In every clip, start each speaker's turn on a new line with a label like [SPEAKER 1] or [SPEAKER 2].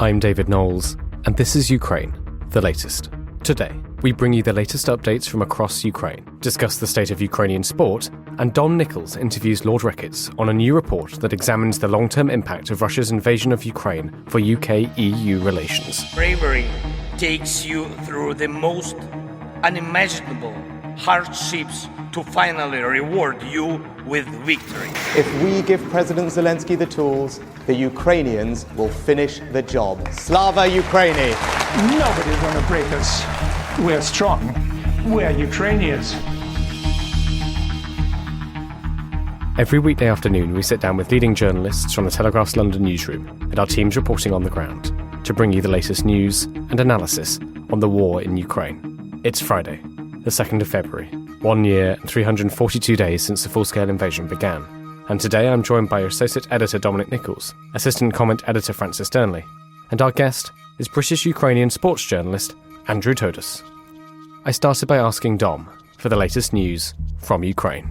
[SPEAKER 1] I'm David Knowles, and this is Ukraine, the latest. Today, we bring you the latest updates from across Ukraine, discuss the state of Ukrainian sport, and Don Nicholls interviews Lord Ricketts on a new report that examines the long-term impact of Russia's invasion of Ukraine for UK-EU relations.
[SPEAKER 2] Bravery takes you through the most unimaginable hardships to finally reward you with victory.
[SPEAKER 3] If we give President Zelensky the tools, the Ukrainians will finish the job. Slava Ukraini!
[SPEAKER 4] Nobody's going to break us. We're strong. We're Ukrainians.
[SPEAKER 1] Every weekday afternoon, we sit down with leading journalists from the Telegraph's London newsroom and our teams reporting on the ground to bring you the latest news and analysis on the war in Ukraine. It's Friday, the 2nd of February, 1 year and 342 days since the full-scale invasion began. And today I'm joined by Associate Editor Dominic Nicholls, Assistant Comment Editor Francis Sternley, and our guest is British-Ukrainian sports journalist Andrew Todos. I started by asking Dom for the latest news from Ukraine.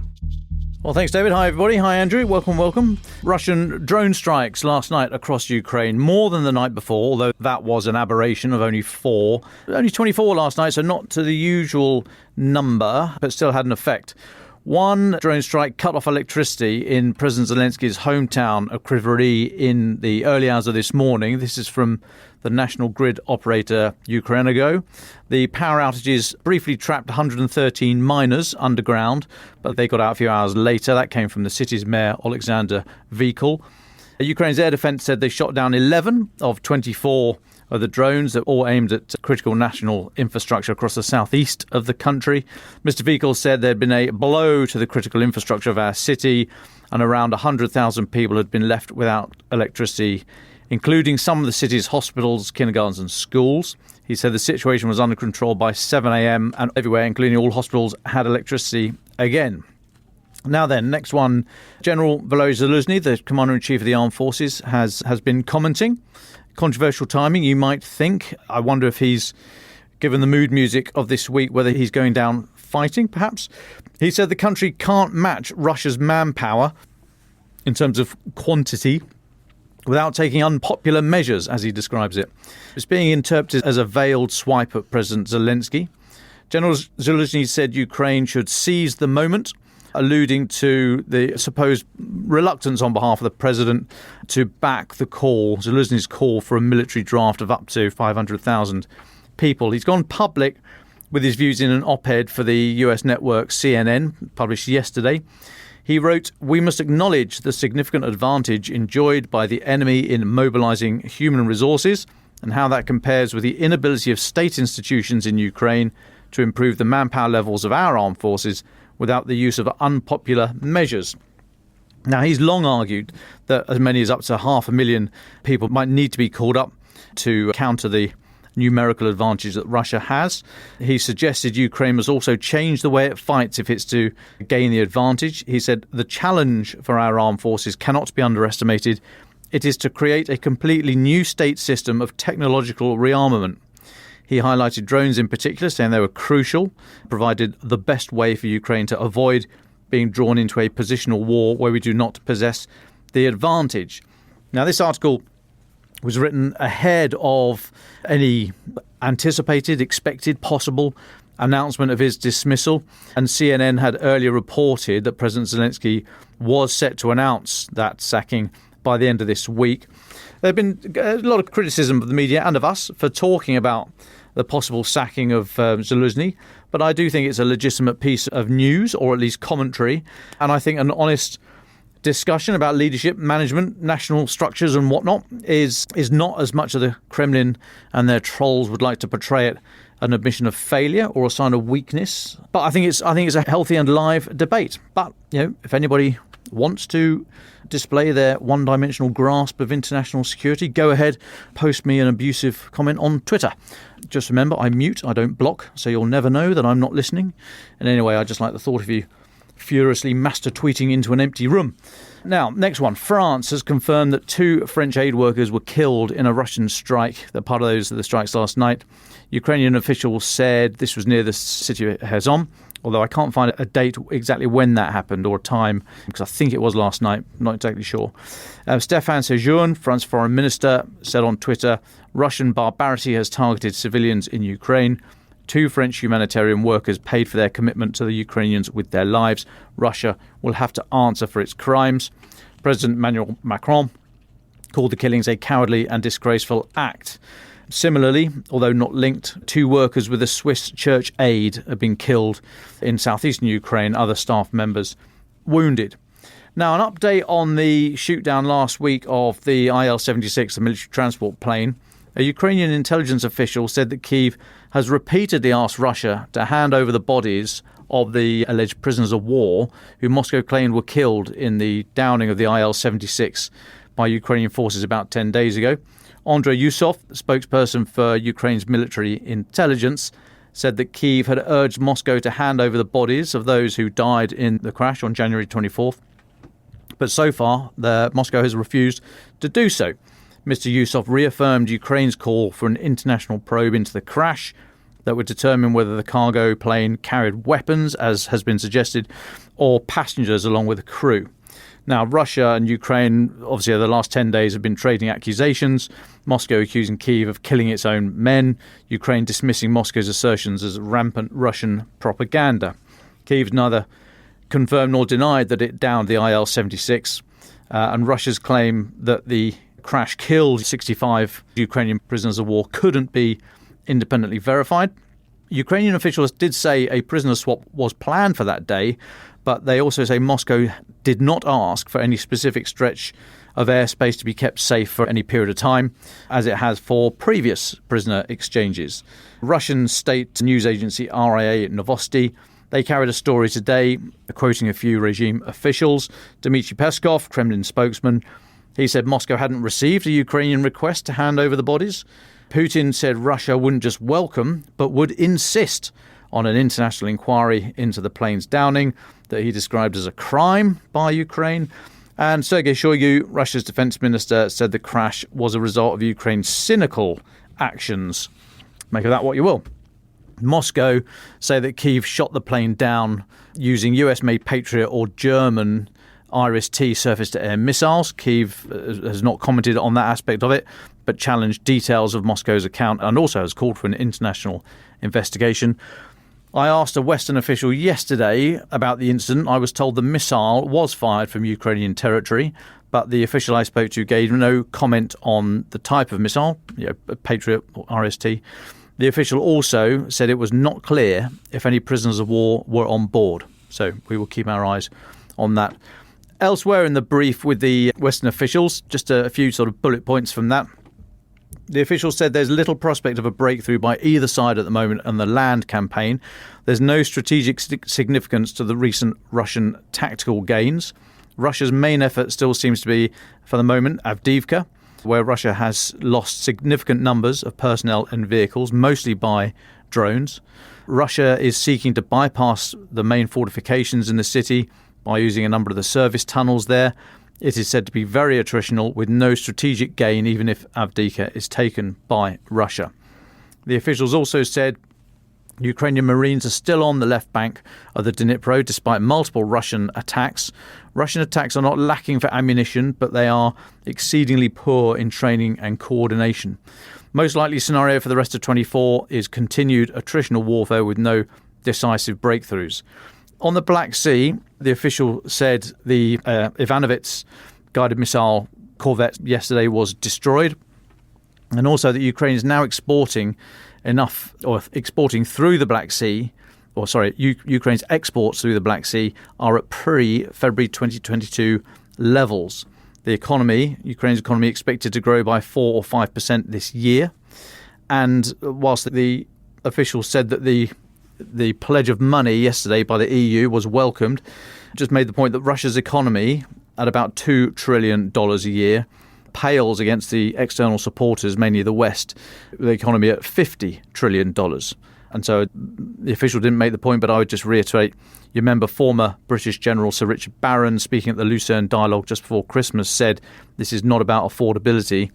[SPEAKER 5] Well, thanks, David. Hi, everybody. Hi, Andrew. Welcome. Russian drone strikes last night across Ukraine, more than the night before, although that was an aberration of only 4. Only 24 last night, so not to the usual number, but still had an effect. One drone strike cut off electricity in President Zelensky's hometown of Kryvyi in the early hours of this morning. This is from the national grid operator Ukrainian. The power outages briefly trapped 113 miners underground, but they got out a few hours later. That came from the city's mayor, Alexander Vikul. Ukraine's air defense said they shot down 11 of 24 of the drones that all aimed at critical national infrastructure across the southeast of the country. Mr. Vikul said there had been a blow to the critical infrastructure of our city, and around 100,000 people had been left without electricity, including some of the city's hospitals, kindergartens and schools. He said the situation was under control by 7 a.m. and everywhere, including all hospitals, had electricity again. Now then, next one. General Valery Zaluzhny, the Commander-in-Chief of the Armed Forces, has been commenting. Controversial timing, you might think. I wonder if he's, given the mood music of this week, whether he's going down fighting, perhaps. He said the country can't match Russia's manpower in terms of quantity without taking unpopular measures, as he describes it. It's being interpreted as a veiled swipe at President Zelensky. General Zaluzhny said Ukraine should seize the moment, alluding to the supposed reluctance on behalf of the president to back the call, Zelensky's call for a military draft of up to 500,000 people. He's gone public with his views in an op-ed for the US network CNN, published yesterday. He wrote, "We must acknowledge the significant advantage enjoyed by the enemy in mobilizing human resources and how that compares with the inability of state institutions in Ukraine to improve the manpower levels of our armed forces without the use of unpopular measures." Now, he's long argued that as many as up to 500,000 people might need to be called up to counter the numerical advantage that Russia has. He suggested Ukraine must also change the way it fights if it's to gain the advantage. He said the challenge for our armed forces cannot be underestimated. It is to create a completely new state system of technological rearmament. He highlighted drones in particular, saying they were crucial, provided the best way for Ukraine to avoid being drawn into a positional war where we do not possess the advantage. Now, this article was written ahead of any anticipated, expected, possible announcement of his dismissal. And CNN had earlier reported that President Zelensky was set to announce that sacking by the end of this week. There have been a lot of criticism of the media and of us for talking about the possible sacking of Zaluzhny, but I do think it's a legitimate piece of news, or at least commentary, and I think an honest discussion about leadership, management, national structures and whatnot is not as much of the Kremlin and their trolls would like to portray it an admission of failure or a sign of weakness. But I think it's a healthy and live debate. But if anybody wants to display their one-dimensional grasp of international security, go ahead, post me an abusive comment on Twitter. Just remember, I mute, I don't block, so you'll never know that I'm not listening. And anyway, I just like the thought of you furiously master tweeting into an empty room. Now, next one. France has confirmed that 2 French aid workers were killed in a Russian strike. They're part of the strikes last night. Ukrainian officials said this was near the city of Kherson, although I can't find a date exactly when that happened or a time, because I think it was last night, not exactly sure. Stéphane Séjourné, France's foreign minister, said on Twitter, Russian barbarity has targeted civilians in Ukraine. 2 French humanitarian workers paid for their commitment to the Ukrainians with their lives. Russia will have to answer for its crimes. President Emmanuel Macron called the killings a cowardly and disgraceful act. Similarly, although not linked, 2 workers with a Swiss church aid have been killed in southeastern Ukraine, other staff members wounded. Now, an update on the shoot-down last week of the Il-76, the military transport plane. A Ukrainian intelligence official said that Kyiv has repeatedly asked Russia to hand over the bodies of the alleged prisoners of war who Moscow claimed were killed in the downing of the Il-76 by Ukrainian forces about 10 days ago. Andrei Yusov, spokesperson for Ukraine's military intelligence, said that Kyiv had urged Moscow to hand over the bodies of those who died in the crash on January 24th. But so far, Moscow has refused to do so. Mr. Yusov reaffirmed Ukraine's call for an international probe into the crash that would determine whether the cargo plane carried weapons, as has been suggested, or passengers along with the crew. Now, Russia and Ukraine, obviously, over the last 10 days have been trading accusations. Moscow accusing Kyiv of killing its own men. Ukraine dismissing Moscow's assertions as rampant Russian propaganda. Kyiv's neither confirmed nor denied that it downed the Il-76. And Russia's claim that the crash killed 65 Ukrainian prisoners of war couldn't be independently verified. Ukrainian officials did say a prisoner swap was planned for that day, but they also say Moscow did not ask for any specific stretch of airspace to be kept safe for any period of time, as it has for previous prisoner exchanges. Russian state news agency RIA Novosti, they carried a story today quoting a few regime officials. Dmitry Peskov, Kremlin spokesman, he said Moscow hadn't received a Ukrainian request to hand over the bodies. Putin said Russia wouldn't just welcome, but would insist on an international inquiry into the plane's downing that he described as a crime by Ukraine. And Sergei Shoigu, Russia's defense minister, said the crash was a result of Ukraine's cynical actions. Make of that what you will. Moscow say that Kyiv shot the plane down using US-made Patriot or German Iris-T surface-to-air missiles. Kyiv has not commented on that aspect of it, but challenged details of Moscow's account and also has called for an international investigation. I asked a Western official yesterday about the incident. I was told the missile was fired from Ukrainian territory, but the official I spoke to gave no comment on the type of missile, Patriot or RST. The official also said it was not clear if any prisoners of war were on board. So we will keep our eyes on that. Elsewhere in the brief with the Western officials, just a few sort of bullet points from that. The officials said there's little prospect of a breakthrough by either side at the moment on the land campaign. There's no strategic significance to the recent Russian tactical gains. Russia's main effort still seems to be, for the moment, Avdiivka, where Russia has lost significant numbers of personnel and vehicles, mostly by drones. Russia is seeking to bypass the main fortifications in the city by using a number of the service tunnels there. It is said to be very attritional with no strategic gain even if Avdiivka is taken by Russia. The officials also said Ukrainian Marines are still on the left bank of the Dnipro despite multiple Russian attacks. Russian attacks are not lacking for ammunition, but they are exceedingly poor in training and coordination. Most likely scenario for the rest of 24 is continued attritional warfare with no decisive breakthroughs. On the Black Sea, the official said the Ivanovets guided missile corvette yesterday was destroyed, and also that Ukraine is now exporting through the Black Sea, Ukraine's exports through the Black Sea are at pre-February 2022 levels. Ukraine's economy expected to grow by 4 or 5% this year, and whilst the official said that the pledge of money yesterday by the EU was welcomed, just made the point that Russia's economy at about $2 trillion a year pales against the external supporters, mainly the West, the economy at $50 trillion. And so the official didn't make the point, but I would just reiterate, you remember former British General Sir Richard Barron speaking at the Lucerne Dialogue just before Christmas said, this is not about affordability,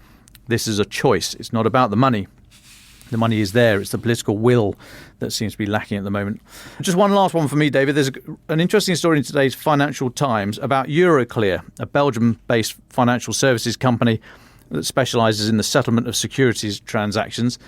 [SPEAKER 5] this is a choice, it's not about the money. The money is there. It's the political will that seems to be lacking at the moment. Just one last one for me, David. There's an interesting story in today's Financial Times about Euroclear, a Belgium-based financial services company that specialises in the settlement of securities transactions.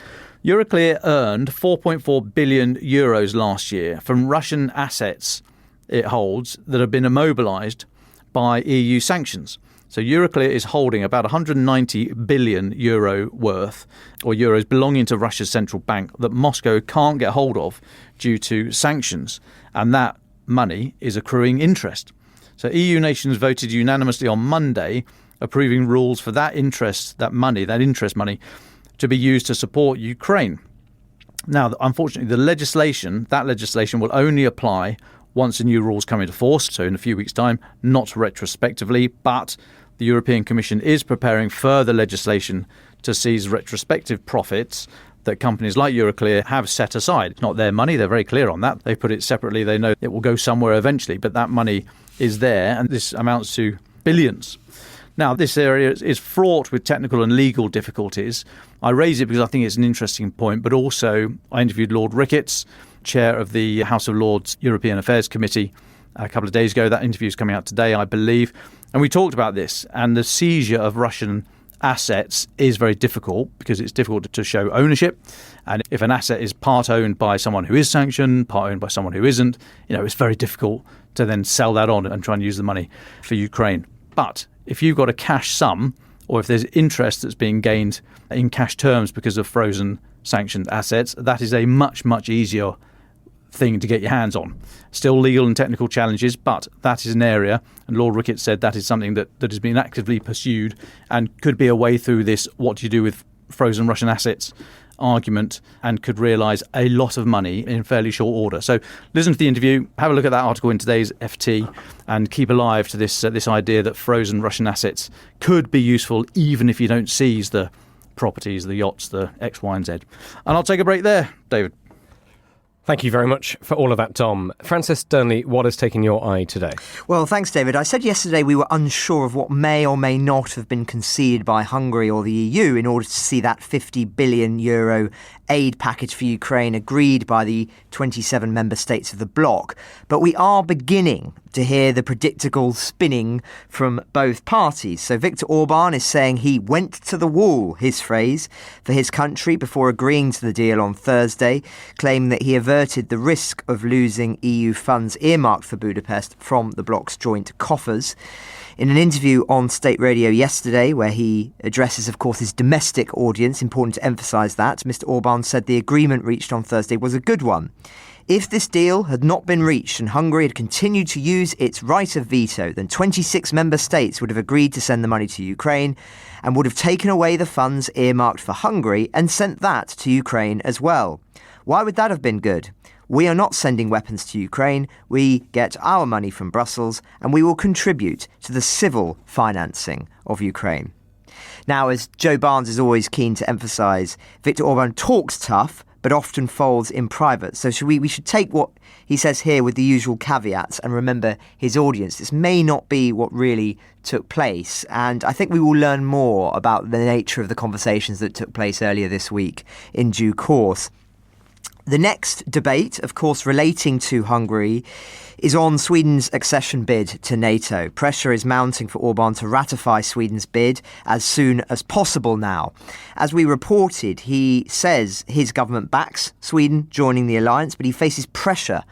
[SPEAKER 5] Euroclear earned 4.4 billion euros last year from Russian assets it holds that have been immobilised by EU sanctions. So Euroclear is holding about 190 billion euro worth, or euros belonging to Russia's central bank, that Moscow can't get hold of due to sanctions. And that money is accruing interest. So EU nations voted unanimously on Monday, approving rules for that interest, that interest money, to be used to support Ukraine. Now, unfortunately, that legislation will only apply once the new rules come into force, so in a few weeks' time, not retrospectively, but the European Commission is preparing further legislation to seize retrospective profits that companies like Euroclear have set aside. It's not their money, they're very clear on that. They put it separately, they know it will go somewhere eventually, but that money is there, and this amounts to billions. Now, this area is fraught with technical and legal difficulties. I raise it because I think it's an interesting point, but also I interviewed Lord Ricketts, chair of the House of Lords European Affairs Committee, a couple of days ago. That interview is coming out today, I believe. And we talked about this, and the seizure of Russian assets is very difficult because it's difficult to show ownership. And if an asset is part owned by someone who is sanctioned, part owned by someone who isn't, it's very difficult to then sell that on and try and use the money for Ukraine. But if you've got a cash sum, or if there's interest that's being gained in cash terms because of frozen sanctioned assets, that is a much, much easier thing to get your hands on. Still legal and technical challenges, but that is an area, and Lord Ricketts said that is something that has been actively pursued and could be a way through this what do you do with frozen Russian assets argument, and could realise a lot of money in fairly short order. So listen to the interview, have a look at that article in today's FT, and keep alive to this idea that frozen Russian assets could be useful even if you don't seize the properties, the yachts, the X, Y and Z. And I'll take a break there, David.
[SPEAKER 1] Thank you very much for all of that, Tom. Francis Dearnley, what has taken your eye today?
[SPEAKER 6] Well, thanks, David. I said yesterday we were unsure of what may or may not have been conceded by Hungary or the EU in order to see that €50 billion aid package for Ukraine agreed by the 27 member states of the bloc. But we are beginning to hear the predictable spinning from both parties. So Viktor Orban is saying he went to the wall, his phrase, for his country before agreeing to the deal on Thursday, claiming that he averted the risk of losing EU funds earmarked for Budapest from the bloc's joint coffers. In an interview on State Radio yesterday, where he addresses, of course, his domestic audience, important to emphasise that, Mr Orban said the agreement reached on Thursday was a good one. If this deal had not been reached and Hungary had continued to use its right of veto, then 26 member states would have agreed to send the money to Ukraine and would have taken away the funds earmarked for Hungary and sent that to Ukraine as well. Why would that have been good? We are not sending weapons to Ukraine. We get our money from Brussels and we will contribute to the civil financing of Ukraine. Now, as Joe Barnes is always keen to emphasise, Viktor Orban talks tough, but often folds in private. So we should take what he says here with the usual caveats and remember his audience. This may not be what really took place. And I think we will learn more about the nature of the conversations that took place earlier this week in due course. The next debate, of course, relating to Hungary, is on Sweden's accession bid to NATO. Pressure is mounting for Orban to ratify Sweden's bid as soon as possible now. As we reported, he says his government backs Sweden joining the alliance, but he faces pressure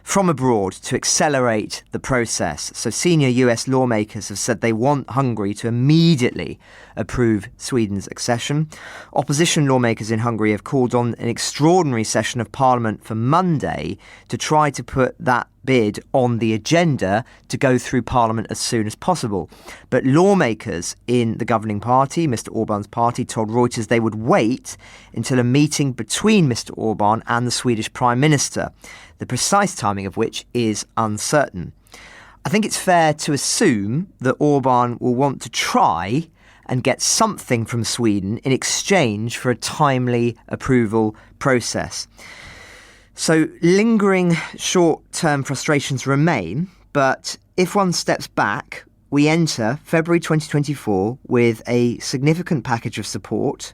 [SPEAKER 6] from abroad to accelerate the process. So senior US lawmakers have said they want Hungary to immediately approve Sweden's accession. Opposition lawmakers in Hungary have called on an extraordinary session of Parliament for Monday to try to put that bid on the agenda to go through Parliament as soon as possible. But lawmakers in the governing party, Mr Orban's party, told Reuters they would wait until a meeting between Mr Orban and the Swedish Prime Minister, the precise timing of which is uncertain. I think it's fair to assume that Orban will want to try and get something from Sweden in exchange for a timely approval process. So lingering short-term frustrations remain, but if one steps back, we enter February 2024 with a significant package of support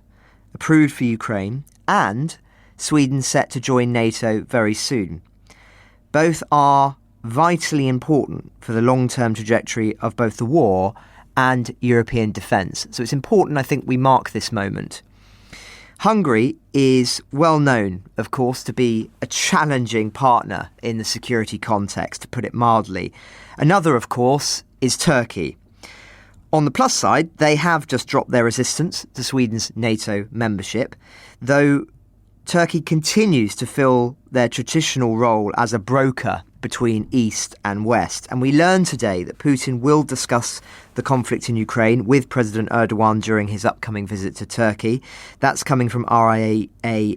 [SPEAKER 6] approved for Ukraine and Sweden set to join NATO very soon. Both are vitally important for the long-term trajectory of both the war and European defence. So it's important, I think, we mark this moment. Hungary is well known, of course, to be a challenging partner in the security context, to put it mildly. Another, of course, is Turkey. On the plus side, they have just dropped their resistance to Sweden's NATO membership, though Turkey continues to fill their traditional role as a broker between East and West. And we learned today that Putin will discuss the conflict in Ukraine with President Erdogan during his upcoming visit to Turkey. That's coming from RIA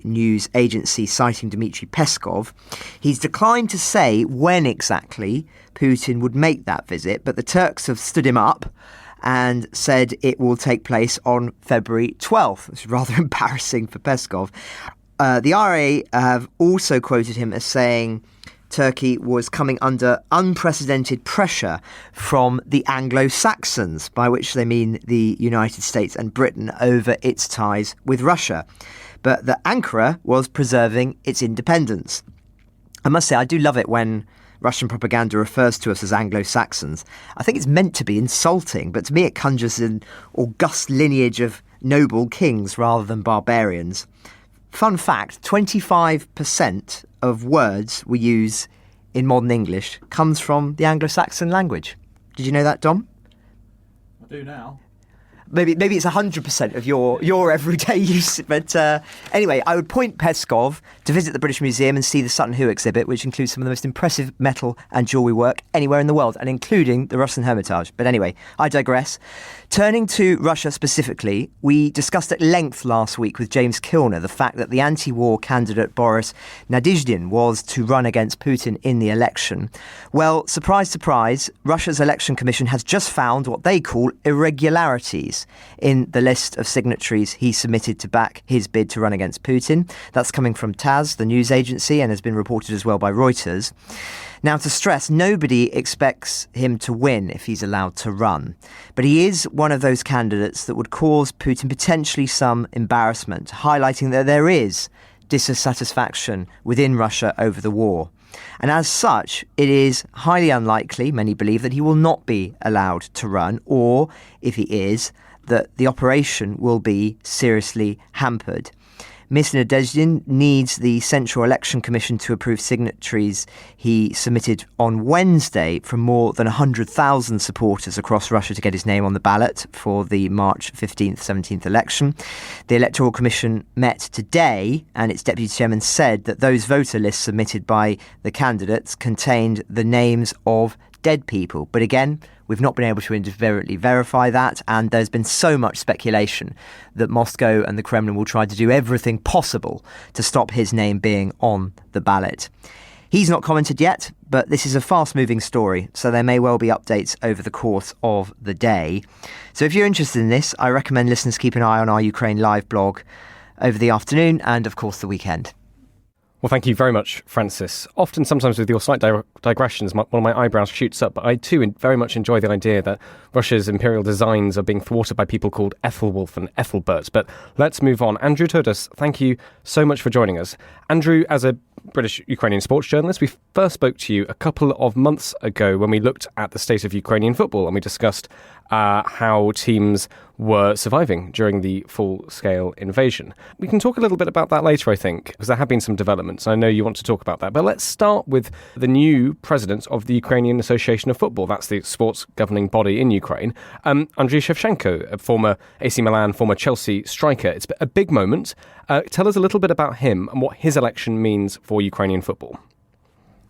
[SPEAKER 6] news agency citing Dmitry Peskov. He's declined to say when exactly Putin would make that visit, but the Turks have stood him up and said it will take place on February 12th, which is rather embarrassing for Peskov. The RIA have also quoted him as saying Turkey was coming under unprecedented pressure from the Anglo-Saxons, by which they mean the United States and Britain, over its ties with Russia. But that Ankara was preserving its independence. I must say, I do love it when Russian propaganda refers to us as Anglo-Saxons. I think it's meant to be insulting, but to me it conjures an august lineage of noble kings rather than barbarians. Fun fact, 25% of words we use in modern English comes from the Anglo-Saxon language. Did you know that, Dom?
[SPEAKER 5] I do now.
[SPEAKER 6] Maybe it's 100% of your everyday use. But anyway, I would point Peskov to visit the British Museum and see the Sutton Hoo exhibit, which includes some of the most impressive metal and jewellery work anywhere in the world, and including the Russian Hermitage. But anyway, I digress. Turning to Russia specifically, we discussed at length last week with James Kilner the fact that the anti-war candidate Boris Nadezhdin was to run against Putin in the election. Well, surprise, surprise, Russia's election commission has just found what they call irregularities in the list of signatories he submitted to back his bid to run against Putin. That's coming from TASS, the news agency, and has been reported as well by Reuters. Now, to stress, nobody expects him to win if he's allowed to run. But he is one of those candidates that would cause Putin potentially some embarrassment, highlighting that there is dissatisfaction within Russia over the war. And as such, it is highly unlikely, many believe, that he will not be allowed to run, or, if he is, that the operation will be seriously hampered. Mr. Nadezhdin needs the Central Election Commission to approve signatories he submitted on Wednesday from more than 100,000 supporters across Russia to get his name on the ballot for the March 15th, 17th election. The Electoral Commission met today, and its deputy chairman said that those voter lists submitted by the candidates contained the names of dead people. But again, we've not been able to independently verify that, and there's been so much speculation that Moscow and the Kremlin will try to do everything possible to stop his name being on the ballot. He's not commented yet, but this is a fast-moving story, so there may well be updates over the course of the day. So if you're interested in this, I recommend listeners keep an eye on our Ukraine Live blog over the afternoon and, of course, the weekend.
[SPEAKER 1] Well, thank you very much, Francis. Often, sometimes with your slight digressions, one of my eyebrows shoots up, but I too very much enjoy the idea that Russia's imperial designs are being thwarted by people called Ethelwolf and Ethelbert. But let's move on. Andrew Todos, thank you so much for joining us. Andrew, as a British-Ukrainian sports journalist, we first spoke to you a couple of months ago when we looked at the state of Ukrainian football, and we discussed how teams were surviving during the full-scale invasion. We can talk a little bit about that later, I think, because there have been some developments. I know you want to talk about that. But let's start with the new president of the Ukrainian Association of Football. That's the sports governing body in Ukraine. Andriy Shevchenko, a former AC Milan, former Chelsea striker. It's a big moment. Tell us a little bit about him and what his election means for Ukrainian football.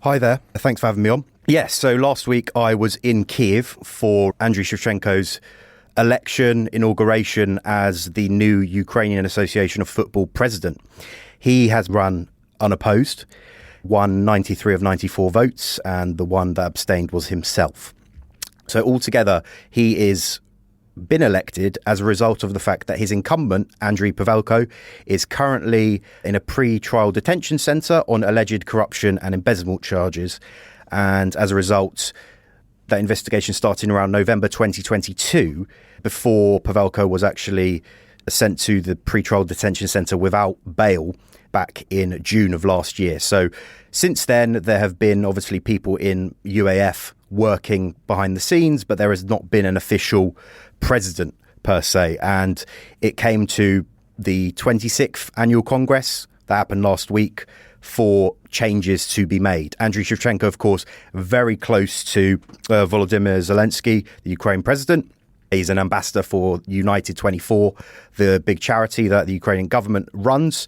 [SPEAKER 7] Hi there. Thanks for having me on. Yes, so last week I was in Kiev for Andriy Shevchenko's inauguration as the new Ukrainian Association of Football president. He has run unopposed, won 93 of 94 votes, and the one that abstained was himself. So altogether, he is been elected as a result of the fact that his incumbent, Andriy Pavelko, is currently in a pre-trial detention centre on alleged corruption and embezzlement charges. And as a result, that investigation started around November 2022, before Pavelko was actually sent to the pre-trial detention centre without bail back in June of last year. So since then, there have been obviously people in UAF working behind the scenes, but there has not been an official president per se. And it came to the 26th annual Congress that happened last week for changes to be made. Andriy Shevchenko, of course, very close to Volodymyr Zelensky, the Ukraine president. He's an ambassador for United 24, the big charity that the Ukrainian government runs.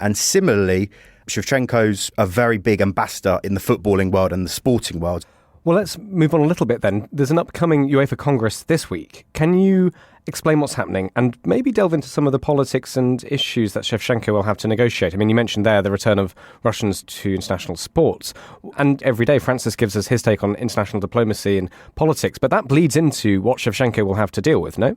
[SPEAKER 7] And similarly, Shevchenko's a very big ambassador in the footballing world and the sporting world.
[SPEAKER 1] Well, let's move on a little bit then. There's an upcoming UEFA Congress this week. Can you explain what's happening and maybe delve into some of the politics and issues that Shevchenko will have to negotiate? I mean, you mentioned there the return of Russians to international sports. And every day, Francis gives us his take on international diplomacy and politics. But that bleeds into what Shevchenko will have to deal with, no?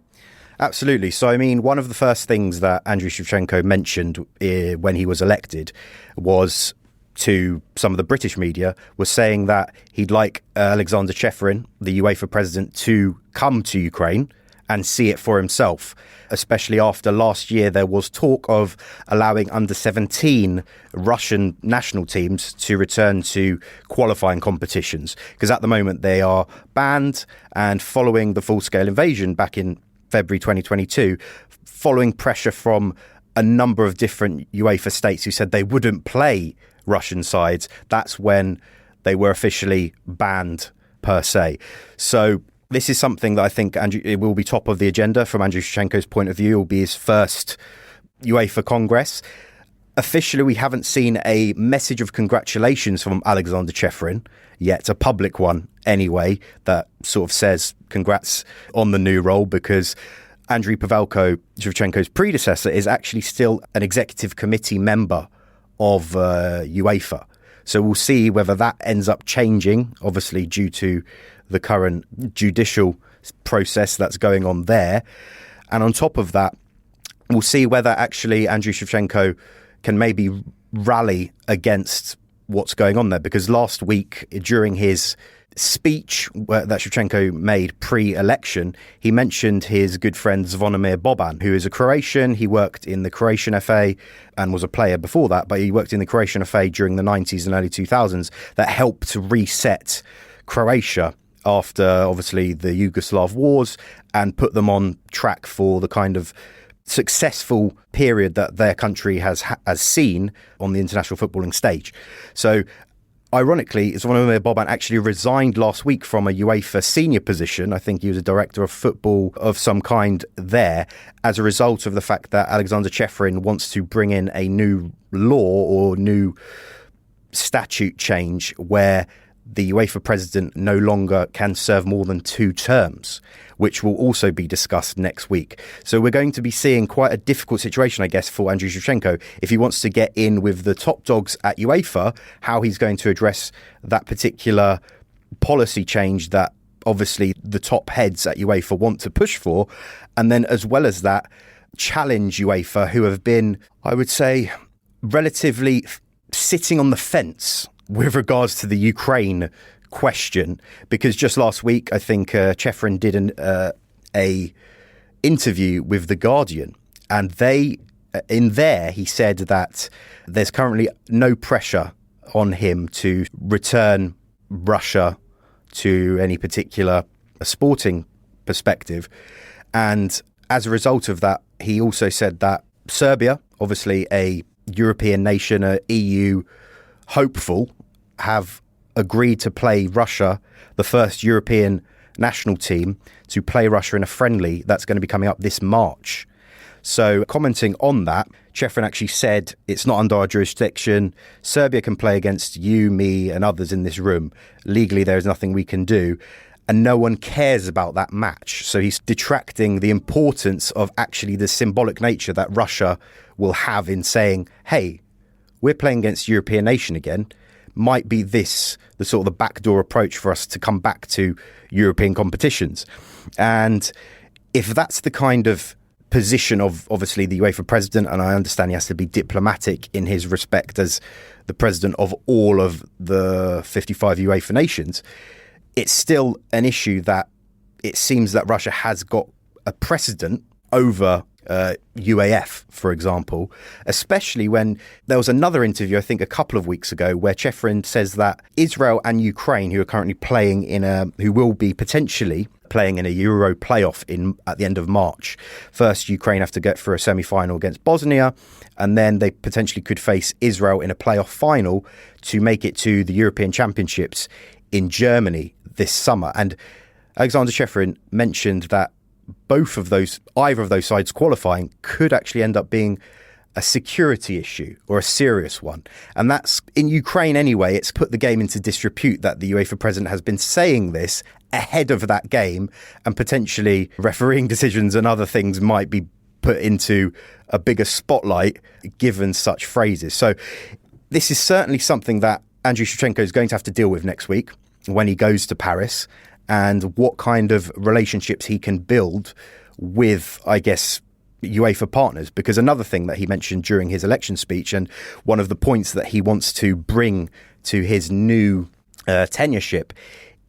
[SPEAKER 7] Absolutely. So, I mean, one of the first things that Andriy Shevchenko mentioned when he was elected was to some of the British media was saying that he'd like Alexander Cheferin, the UEFA president, to come to Ukraine and see it for himself, especially after last year there was talk of allowing under 17 Russian national teams to return to qualifying competitions, because at the moment they are banned. And following the full-scale invasion back in February 2022, following pressure from a number of different UEFA states who said they wouldn't play Russian sides, that's when they were officially banned per se. So this is something that I think it will be top of the agenda from Andriy Shevchenko's point of view. It will be his first UEFA Congress. Officially, we haven't seen a message of congratulations from Alexander Cheferin yet, a public one anyway, that sort of says congrats on the new role, because Andriy Pavelko, Shevchenko's predecessor, is actually still an executive committee member of UEFA. So we'll see whether that ends up changing, obviously due to the current judicial process that's going on there. And on top of that, we'll see whether actually Andriy Shevchenko can maybe rally against what's going on there. Because last week, during his speech that Shevchenko made pre-election, he mentioned his good friend Zvonimir Boban, who is a Croatian. He worked in the Croatian FA and was a player before that, but he worked in the Croatian FA during the 90s and early 2000s that helped to reset Croatia after, obviously, the Yugoslav wars and put them on track for the kind of successful period that their country has seen on the international footballing stage. So, ironically, Zvonimir Boban actually resigned last week from a UEFA senior position. I think he was a director of football of some kind there, as a result of the fact that Alexander Cheferin wants to bring in a new law or new statute change where the UEFA president no longer can serve more than 2 terms, which will also be discussed next week. So we're going to be seeing quite a difficult situation, I guess, for Andriy Shevchenko if he wants to get in with the top dogs at UEFA, how he's going to address that particular policy change that obviously the top heads at UEFA want to push for. And then as well as that, challenge UEFA, who have been, I would say, relatively sitting on the fence with regards to the Ukraine question, because just last week, I think Cheferin did a interview with The Guardian, and in there he said that there's currently no pressure on him to return Russia to any particular sporting perspective. And as a result of that, he also said that Serbia, obviously a European nation, a EU hopeful, have agreed to play Russia, the first European national team, to play Russia in a friendly that's going to be coming up this March. So commenting on that, Cheferin actually said it's not under our jurisdiction. Serbia can play against you, me and others in this room. Legally, there is nothing we can do. And no one cares about that match. So he's detracting the importance of actually the symbolic nature that Russia will have in saying, hey, we're playing against a European nation again. Might be this the sort of the backdoor approach for us to come back to European competitions. And if that's the kind of position of obviously the UEFA president, and I understand he has to be diplomatic in his respect as the president of all of the 55 UEFA nations, it's still an issue that it seems that Russia has got a precedent over UAF, for example, especially when there was another interview, I think a couple of weeks ago, where Chefrin says that Israel and Ukraine, who are currently who will be potentially playing in a Euro playoff at the end of March. First, Ukraine have to get for a semi-final against Bosnia, and then they potentially could face Israel in a playoff final to make it to the European Championships in Germany this summer. And Alexander Chefrin mentioned that either of those sides qualifying could actually end up being a security issue or a serious one. And that's, in Ukraine anyway, it's put the game into disrepute that the UEFA president has been saying this ahead of that game, and potentially refereeing decisions and other things might be put into a bigger spotlight given such phrases. So this is certainly something that Andriy Shevchenko is going to have to deal with next week when he goes to Paris, and what kind of relationships he can build with, I guess, UEFA partners. Because another thing that he mentioned during his election speech, and one of the points that he wants to bring to his new tenureship,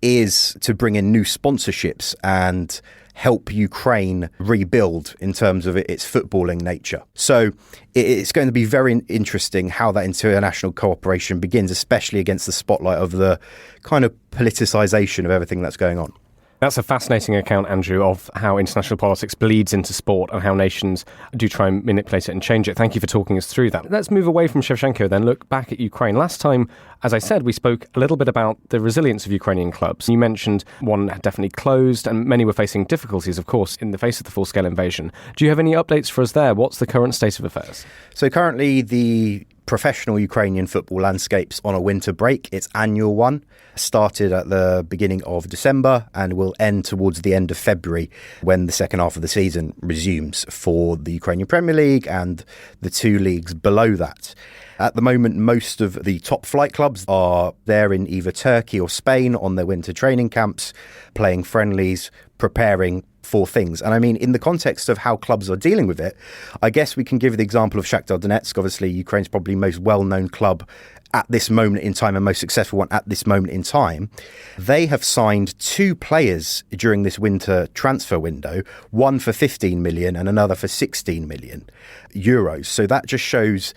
[SPEAKER 7] is to bring in new sponsorships and help Ukraine rebuild in terms of its footballing nature. So it's going to be very interesting how that international cooperation begins, especially against the spotlight of the kind of politicisation of everything that's going on.
[SPEAKER 1] That's a fascinating account, Andrew, of how international politics bleeds into sport and how nations do try and manipulate it and change it. Thank you for talking us through that. Let's move away from Shevchenko then, look back at Ukraine. Last time, as I said, we spoke a little bit about the resilience of Ukrainian clubs. You mentioned one had definitely closed and many were facing difficulties, of course, in the face of the full-scale invasion. Do you have any updates for us there? What's the current state of affairs?
[SPEAKER 7] So currently the professional Ukrainian football landscape's on a winter break. Its annual one started at the beginning of December and will end towards the end of February, when the second half of the season resumes for the Ukrainian Premier League and the two leagues below that. At the moment, most of the top flight clubs are there in either Turkey or Spain on their winter training camps, playing friendlies, preparing for things. And I mean, in the context of how clubs are dealing with it, I guess we can give the example of Shakhtar Donetsk, obviously Ukraine's probably most well-known club at this moment in time and most successful one at this moment in time. They have signed two players during this winter transfer window, one for 15 million and another for 16 million euros. So that just shows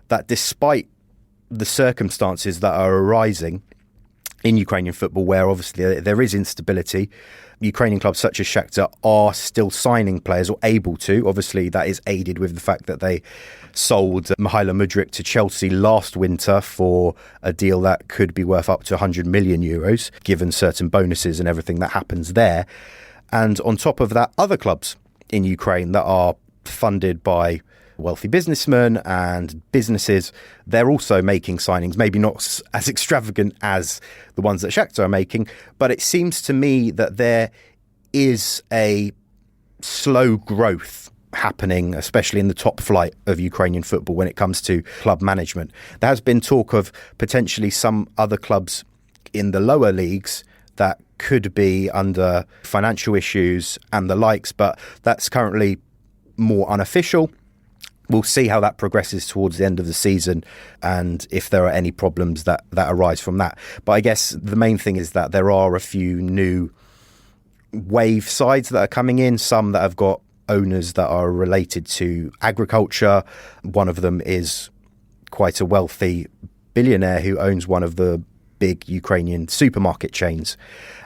[SPEAKER 7] that despite the circumstances that are arising in Ukrainian football, where obviously there is instability, Ukrainian clubs such as Shakhtar are still signing players, or able to. Obviously, that is aided with the fact that they sold Mihailo Mudryk to Chelsea last winter for a deal that could be worth up to 100 million euros, given certain bonuses and everything that happens there. And on top of that, other clubs in Ukraine that are funded by wealthy businessmen and businesses, they're also making signings, maybe not as extravagant as the ones that Shakhtar are making, but it seems to me that there is a slow growth happening, especially in the top flight of Ukrainian football when it comes to club management. There has been talk of potentially some other clubs in the lower leagues that could be under financial issues and the likes, but that's currently more unofficial. We'll see how that progresses towards the end of the season and if there are any problems that arise from that. But I guess the main thing is that there are a few new wave sides that are coming in, some that have got owners that are related to agriculture. One of them is quite a wealthy billionaire who owns one of the big Ukrainian supermarket chains.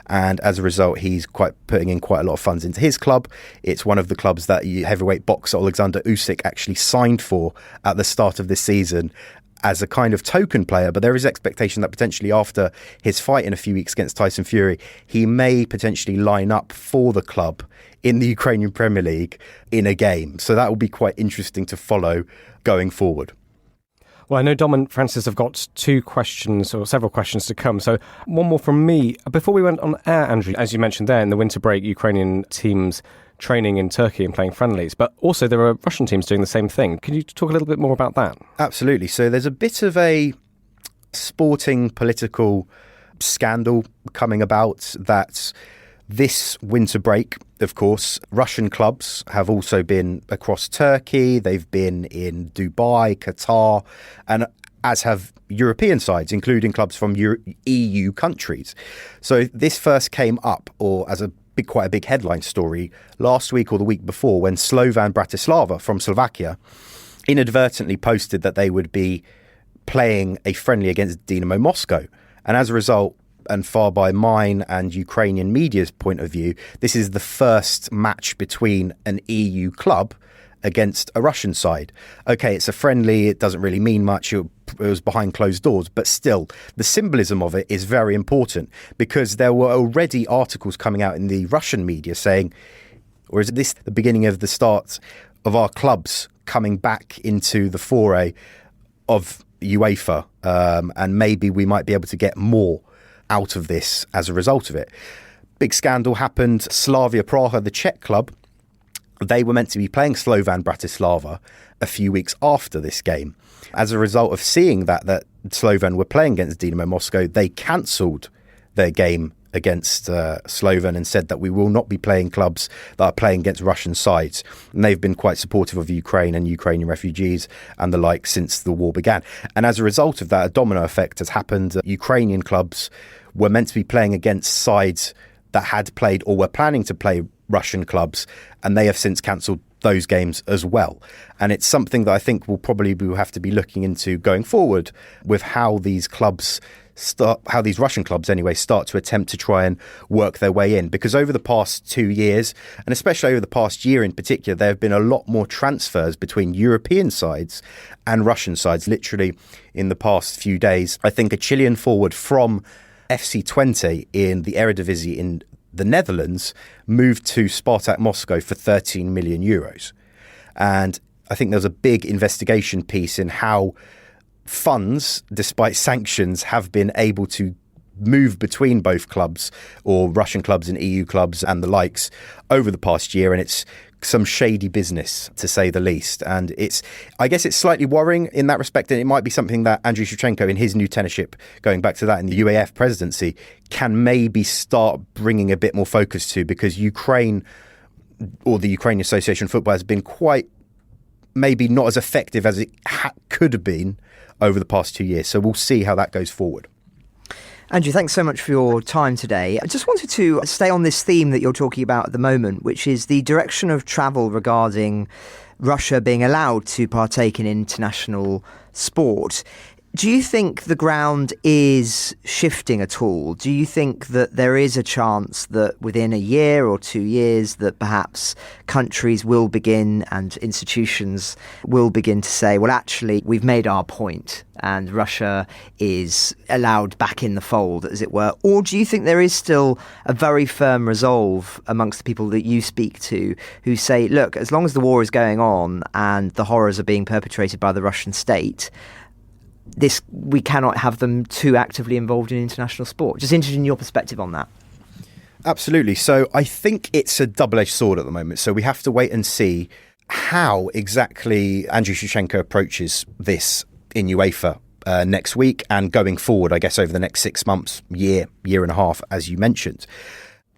[SPEAKER 7] And as a result, he's putting in quite a lot of funds into his club. It's one of the clubs that heavyweight boxer Alexander Usyk actually signed for at the start of this season as a kind of token player. But there is expectation that potentially after his fight in a few weeks against Tyson Fury, he may potentially line up for the club in the Ukrainian Premier League in a game. So that will be quite interesting to follow going forward.
[SPEAKER 1] Well, I know Dom and Francis have got two questions or several questions to come. So one more from me. Before we went on air, Andrew, as you mentioned there, in the winter break, Ukrainian teams training in Turkey and playing friendlies. But also there are Russian teams doing the same thing. Can you talk a little bit more about that? Absolutely.
[SPEAKER 7] So there's a bit of a sporting political scandal coming about that this winter break, of course, Russian clubs have also been across Turkey. They've been in Dubai, Qatar, and as have European sides, including clubs from EU countries. So this first came up, or as a quite a big headline story last week or the week before when Slovan Bratislava from Slovakia inadvertently posted that they would be playing a friendly against Dynamo Moscow. And as a result, and far by mine and Ukrainian media's point of view, this is the first match between an EU club against a Russian side. Okay, it's a friendly, it doesn't really mean much, it was behind closed doors, but still, the symbolism of it is very important because there were already articles coming out in the Russian media saying, or is this the beginning of the start of our clubs coming back into the foray of UEFA, and maybe we might be able to get more out of this as a result of it. Big scandal happened. Slavia Praha, the Czech club, they were meant to be playing Slovan Bratislava a few weeks after this game. As a result of seeing that Slovan were playing against Dynamo Moscow, they cancelled their game against Slovan and said that we will not be playing clubs that are playing against Russian sides. And they've been quite supportive of Ukraine and Ukrainian refugees and the like since the war began. And as a result of that, a domino effect has happened. Ukrainian clubs were meant to be playing against sides that had played or were planning to play Russian clubs, and they have since cancelled those games as well. And it's something that I think we'll have to be looking into going forward with how these Russian clubs anyway start to attempt to try and work their way in. Because over the past 2 years, and especially over the past year in particular, there have been a lot more transfers between European sides and Russian sides. Literally in the past few days, I think a Chilean forward from FC Twente in the Eredivisie in the Netherlands moved to Spartak Moscow for 13 million euros. And I think there was a big investigation piece in how funds, despite sanctions, have been able to move between both clubs, or Russian clubs and EU clubs and the likes, over the past year. And it's some shady business, to say the least. And I guess it's slightly worrying in that respect. And it might be something that Andriy Shevchenko, in his new tenureship, going back to that in the UAF presidency, can maybe start bringing a bit more focus to, because Ukraine, or the Ukrainian Association of Football, has been quite maybe not as effective as it could have been over the past 2 years. So we'll see how that goes forward.
[SPEAKER 6] Andrew, thanks so much for your time today. I just wanted to stay on this theme that you're talking about at the moment, which is the direction of travel regarding Russia being allowed to partake in international sport. Do you think the ground is shifting at all? Do you think that there is a chance that within a year or 2 years that perhaps countries will begin and institutions will begin to say, well, actually, we've made our point and Russia is allowed back in the fold, as it were? Or do you think there is still a very firm resolve amongst the people that you speak to who say, look, as long as the war is going on and the horrors are being perpetrated by the Russian state, we cannot have them too actively involved in international sport? Just interested in your perspective on that.
[SPEAKER 7] Absolutely. So I think it's a double-edged sword at the moment. So we have to wait and see how exactly Andriy Shevchenko approaches this in UEFA next week and going forward, I guess, over the next 6 months, year and a half, as you mentioned.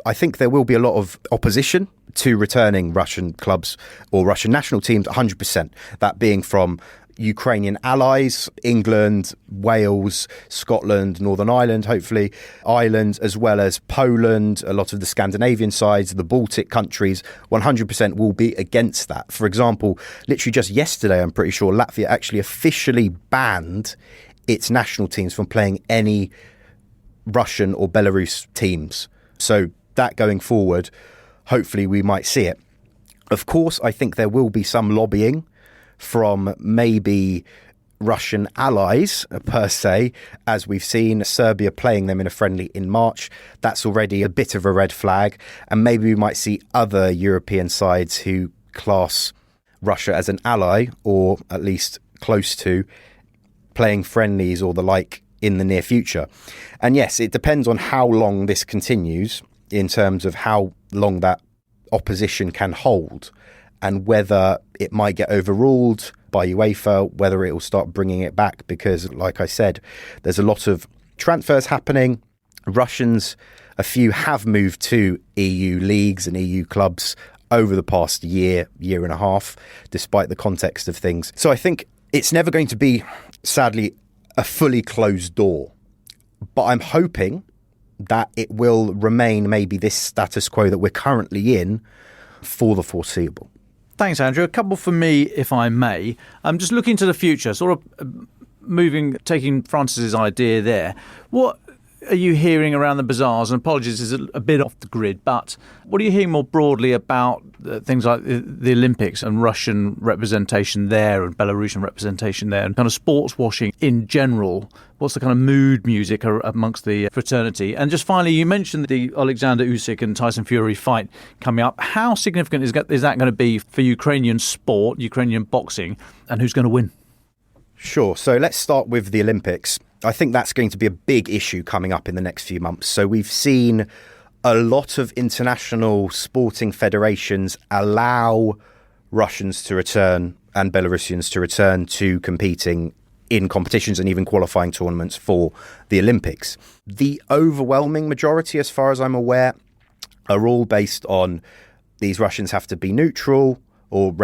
[SPEAKER 7] I think there will be a lot of opposition to returning Russian clubs or Russian national teams, 100%. That being from Ukrainian allies, England, Wales, Scotland, Northern Ireland, hopefully, Ireland, as well as Poland, a lot of the Scandinavian sides, the Baltic countries, 100% will be against that. For example, literally just yesterday, I'm pretty sure, Latvia actually officially banned its national teams from playing any Russian or Belarus teams. So that going forward, hopefully we might see it. Of course, I think there will be some lobbying from maybe Russian allies per se, as we've seen Serbia playing them in a friendly in March. That's already a bit of a red flag. And maybe we might see other European sides who class Russia as an ally, or at least close to, playing friendlies or the like in the near future. And yes, it depends on how long this continues in terms of how long that opposition can hold, and whether it might get overruled by UEFA, whether it will start bringing it back, because, like I said, there's a lot of transfers happening. Russians, a few have moved to EU leagues and EU clubs over the past year and a half, despite the context of things. So I think it's never going to be, sadly, a fully closed door. But I'm hoping that it will remain maybe this status quo that we're currently in for the foreseeable.
[SPEAKER 5] Thanks, Andrew. A couple for me, if I may. I'm just looking to the future, sort of taking Francis's idea there. What are you hearing around the bazaars? And apologies, it's a bit off the grid, but what are you hearing more broadly about things like the Olympics and Russian representation there and Belarusian representation there and kind of sports washing in general? What's the kind of mood music amongst the fraternity? And just finally, you mentioned the Alexander Usyk and Tyson Fury fight coming up. How significant is that going to be for Ukrainian sport, Ukrainian boxing, and who's going to win?
[SPEAKER 7] Sure. So let's start with the Olympics. I think that's going to be a big issue coming up in the next few months. So we've seen a lot of international sporting federations allow Russians to return and Belarusians to return to competing in competitions and even qualifying tournaments for the Olympics. The overwhelming majority, as far as I'm aware, are all based on these Russians have to be neutral or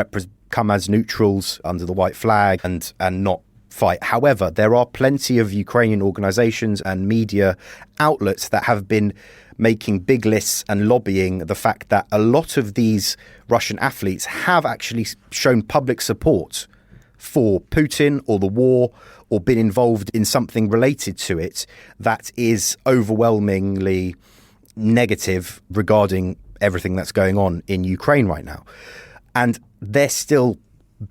[SPEAKER 7] come as neutrals under the white flag and not fight. However, there are plenty of Ukrainian organizations and media outlets that have been making big lists and lobbying the fact that a lot of these Russian athletes have actually shown public support for Putin or the war or been involved in something related to it that is overwhelmingly negative regarding everything that's going on in Ukraine right now. And they're still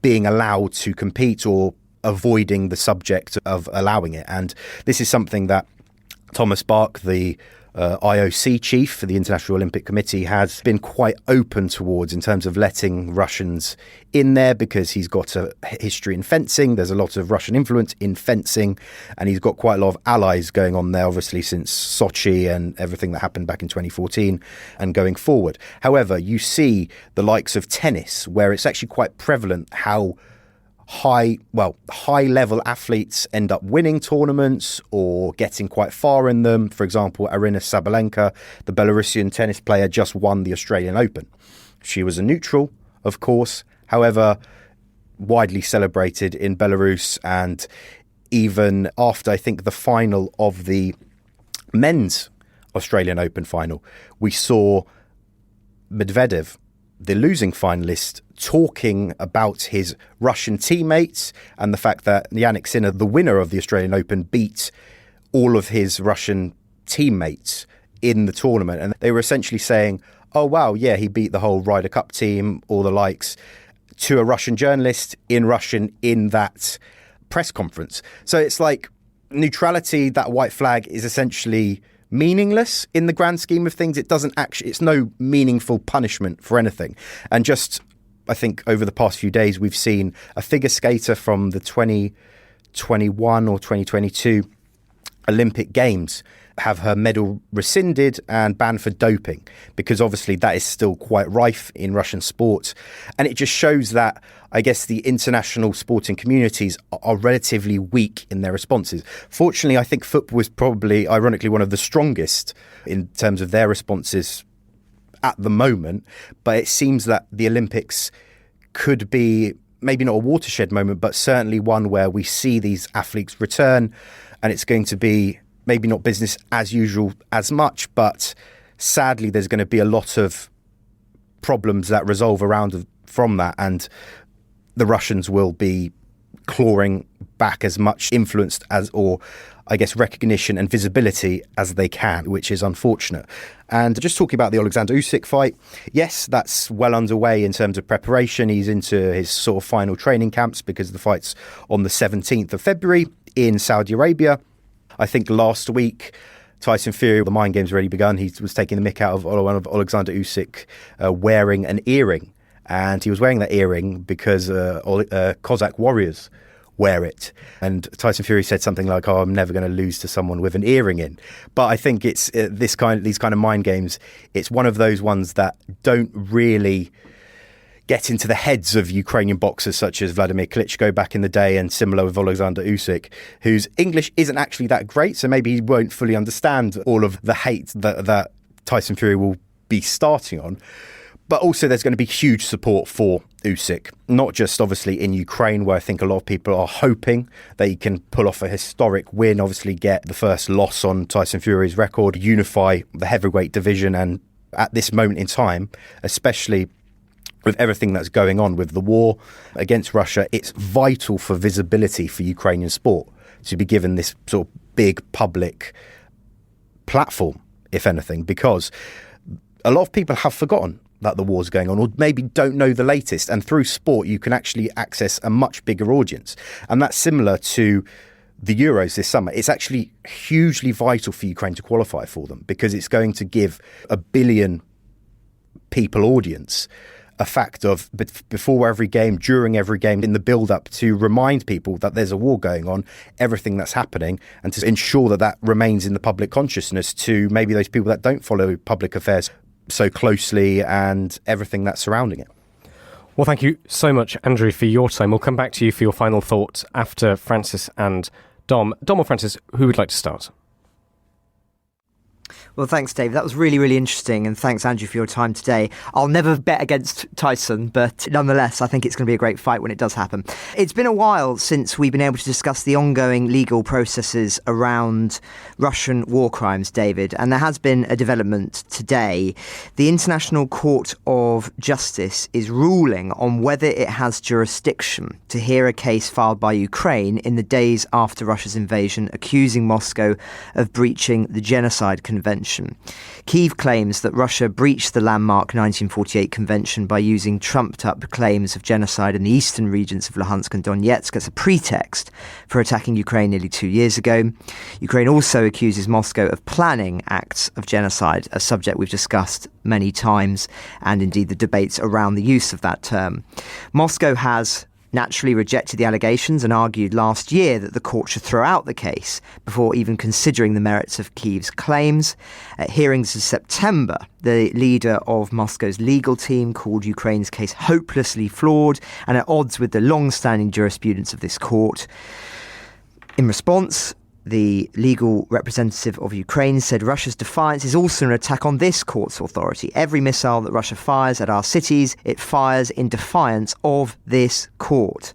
[SPEAKER 7] being allowed to compete or avoiding the subject of allowing it. And this is something that Thomas Bach, the IOC chief for the International Olympic Committee, has been quite open towards in terms of letting Russians in there because he's got a history in fencing. There's a lot of Russian influence in fencing, and he's got quite a lot of allies going on there, obviously, since Sochi and everything that happened back in 2014 and going forward. However, you see the likes of tennis, where it's actually quite prevalent how high level athletes end up winning tournaments or getting quite far in them. For example, Aryna Sabalenka, the Belarusian tennis player, just won the Australian Open. She was a neutral, of course, however, widely celebrated in Belarus. And even after, I think, the final of the men's Australian Open final, we saw Medvedev, the losing finalist, talking about his Russian teammates and the fact that Jannik Sinner, the winner of the Australian Open, beat all of his Russian teammates in the tournament. And they were essentially saying, oh, wow, yeah, he beat the whole Ryder Cup team, all the likes, to a Russian journalist in Russian in that press conference. So it's like neutrality, that white flag, is essentially meaningless in the grand scheme of things. It's no meaningful punishment for anything. And just, I think over the past few days, we've seen a figure skater from the 2021 or 2022 Olympic Games have her medal rescinded and banned for doping, because obviously that is still quite rife in Russian sport. And it just shows that, I guess, the international sporting communities are relatively weak in their responses. Fortunately, I think football is probably, ironically, one of the strongest in terms of their responses at the moment. But it seems that the Olympics could be maybe not a watershed moment, but certainly one where we see these athletes return, and it's going to be maybe not business as usual as much, but sadly there's going to be a lot of problems that resolve around from that, and the Russians will be clawing back as much influence as, or I guess, recognition and visibility as they can, which is unfortunate. And just talking about the Alexander Usyk fight, yes, that's well underway in terms of preparation. He's into his sort of final training camps because the fight's on the 17th of February in Saudi Arabia. I think last week, Tyson Fury, the mind game's already begun. He was taking the mick out of one of Alexander Usyk wearing an earring. And he was wearing that earring because Cossack warriors wear it. And Tyson Fury said something like, oh, I'm never going to lose to someone with an earring in. But I think it's these kind of mind games, it's one of those ones that don't really get into the heads of Ukrainian boxers such as Vladimir Klitschko back in the day, and similar with Alexander Usyk, whose English isn't actually that great, so maybe he won't fully understand all of the hate that Tyson Fury will be starting on. But also there's going to be huge support for Usyk, not just obviously in Ukraine, where I think a lot of people are hoping that he can pull off a historic win, obviously get the first loss on Tyson Fury's record, unify the heavyweight division, and at this moment in time, especially with everything that's going on with the war against Russia, it's vital for visibility for Ukrainian sport to be given this sort of big public platform, if anything, because a lot of people have forgotten that the war's going on, or maybe don't know the latest. And through sport, you can actually access a much bigger audience. And that's similar to the Euros this summer. It's actually hugely vital for Ukraine to qualify for them, because it's going to give a billion people audience a fact of before every game, during every game, in the build-up, to remind people that there's a war going on, everything that's happening, and to ensure that that remains in the public consciousness to maybe those people that don't follow public affairs so closely and everything that's surrounding it.
[SPEAKER 1] Well, thank you so much, Andrew, for your time. We'll come back to you for your final thoughts after Francis and Dom. Dom or Francis, who would like to start?
[SPEAKER 6] Well, thanks, Dave. That was really, really interesting. And thanks, Andrew, for your time today. I'll never bet against Tyson, but nonetheless, I think it's going to be a great fight when it does happen. It's been a while since we've been able to discuss the ongoing legal processes around Russian war crimes, David. And there has been a development today. The International Court of Justice is ruling on whether it has jurisdiction to hear a case filed by Ukraine in the days after Russia's invasion, accusing Moscow of breaching the Genocide Convention. Kyiv claims that Russia breached the landmark 1948 convention by using trumped-up claims of genocide in the eastern regions of Luhansk and Donetsk as a pretext for attacking Ukraine nearly 2 years ago. Ukraine also accuses Moscow of planning acts of genocide, a subject we've discussed many times, and indeed the debates around the use of that term. Moscow has naturally rejected the allegations and argued last year that the court should throw out the case before even considering the merits of Kyiv's claims. At hearings in September, the leader of Moscow's legal team called Ukraine's case hopelessly flawed and at odds with the long-standing jurisprudence of this court. In response, the legal representative of Ukraine said Russia's defiance is also an attack on this court's authority. Every missile that Russia fires at our cities, it fires in defiance of this court.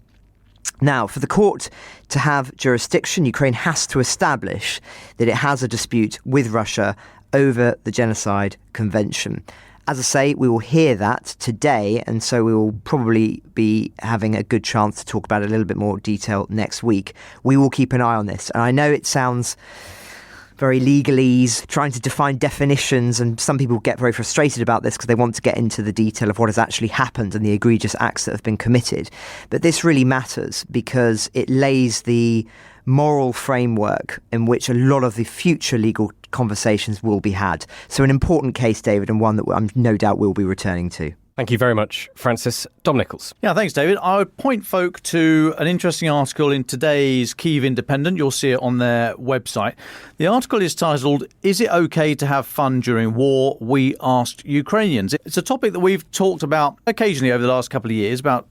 [SPEAKER 6] Now, for the court to have jurisdiction, Ukraine has to establish that it has a dispute with Russia over the Genocide Convention. As I say, we will hear that today, and so we will probably be having a good chance to talk about it in a little bit more detail next week. We will keep an eye on this. And I know it sounds very legalese, trying to define definitions, and some people get very frustrated about this because they want to get into the detail of what has actually happened and the egregious acts that have been committed. But this really matters because it lays the moral framework in which a lot of the future legal conversations will be had. So an important case, David, and one that I'm no doubt we'll be returning to.
[SPEAKER 1] Thank you very much, Francis. Dom Nicholls.
[SPEAKER 5] Yeah, thanks, David. I would point folk to an interesting article in today's Kyiv Independent. You'll see it on their website. The article is titled, "Is it okay to have fun during war? We asked Ukrainians." It's a topic that we've talked about occasionally over the last couple of years, about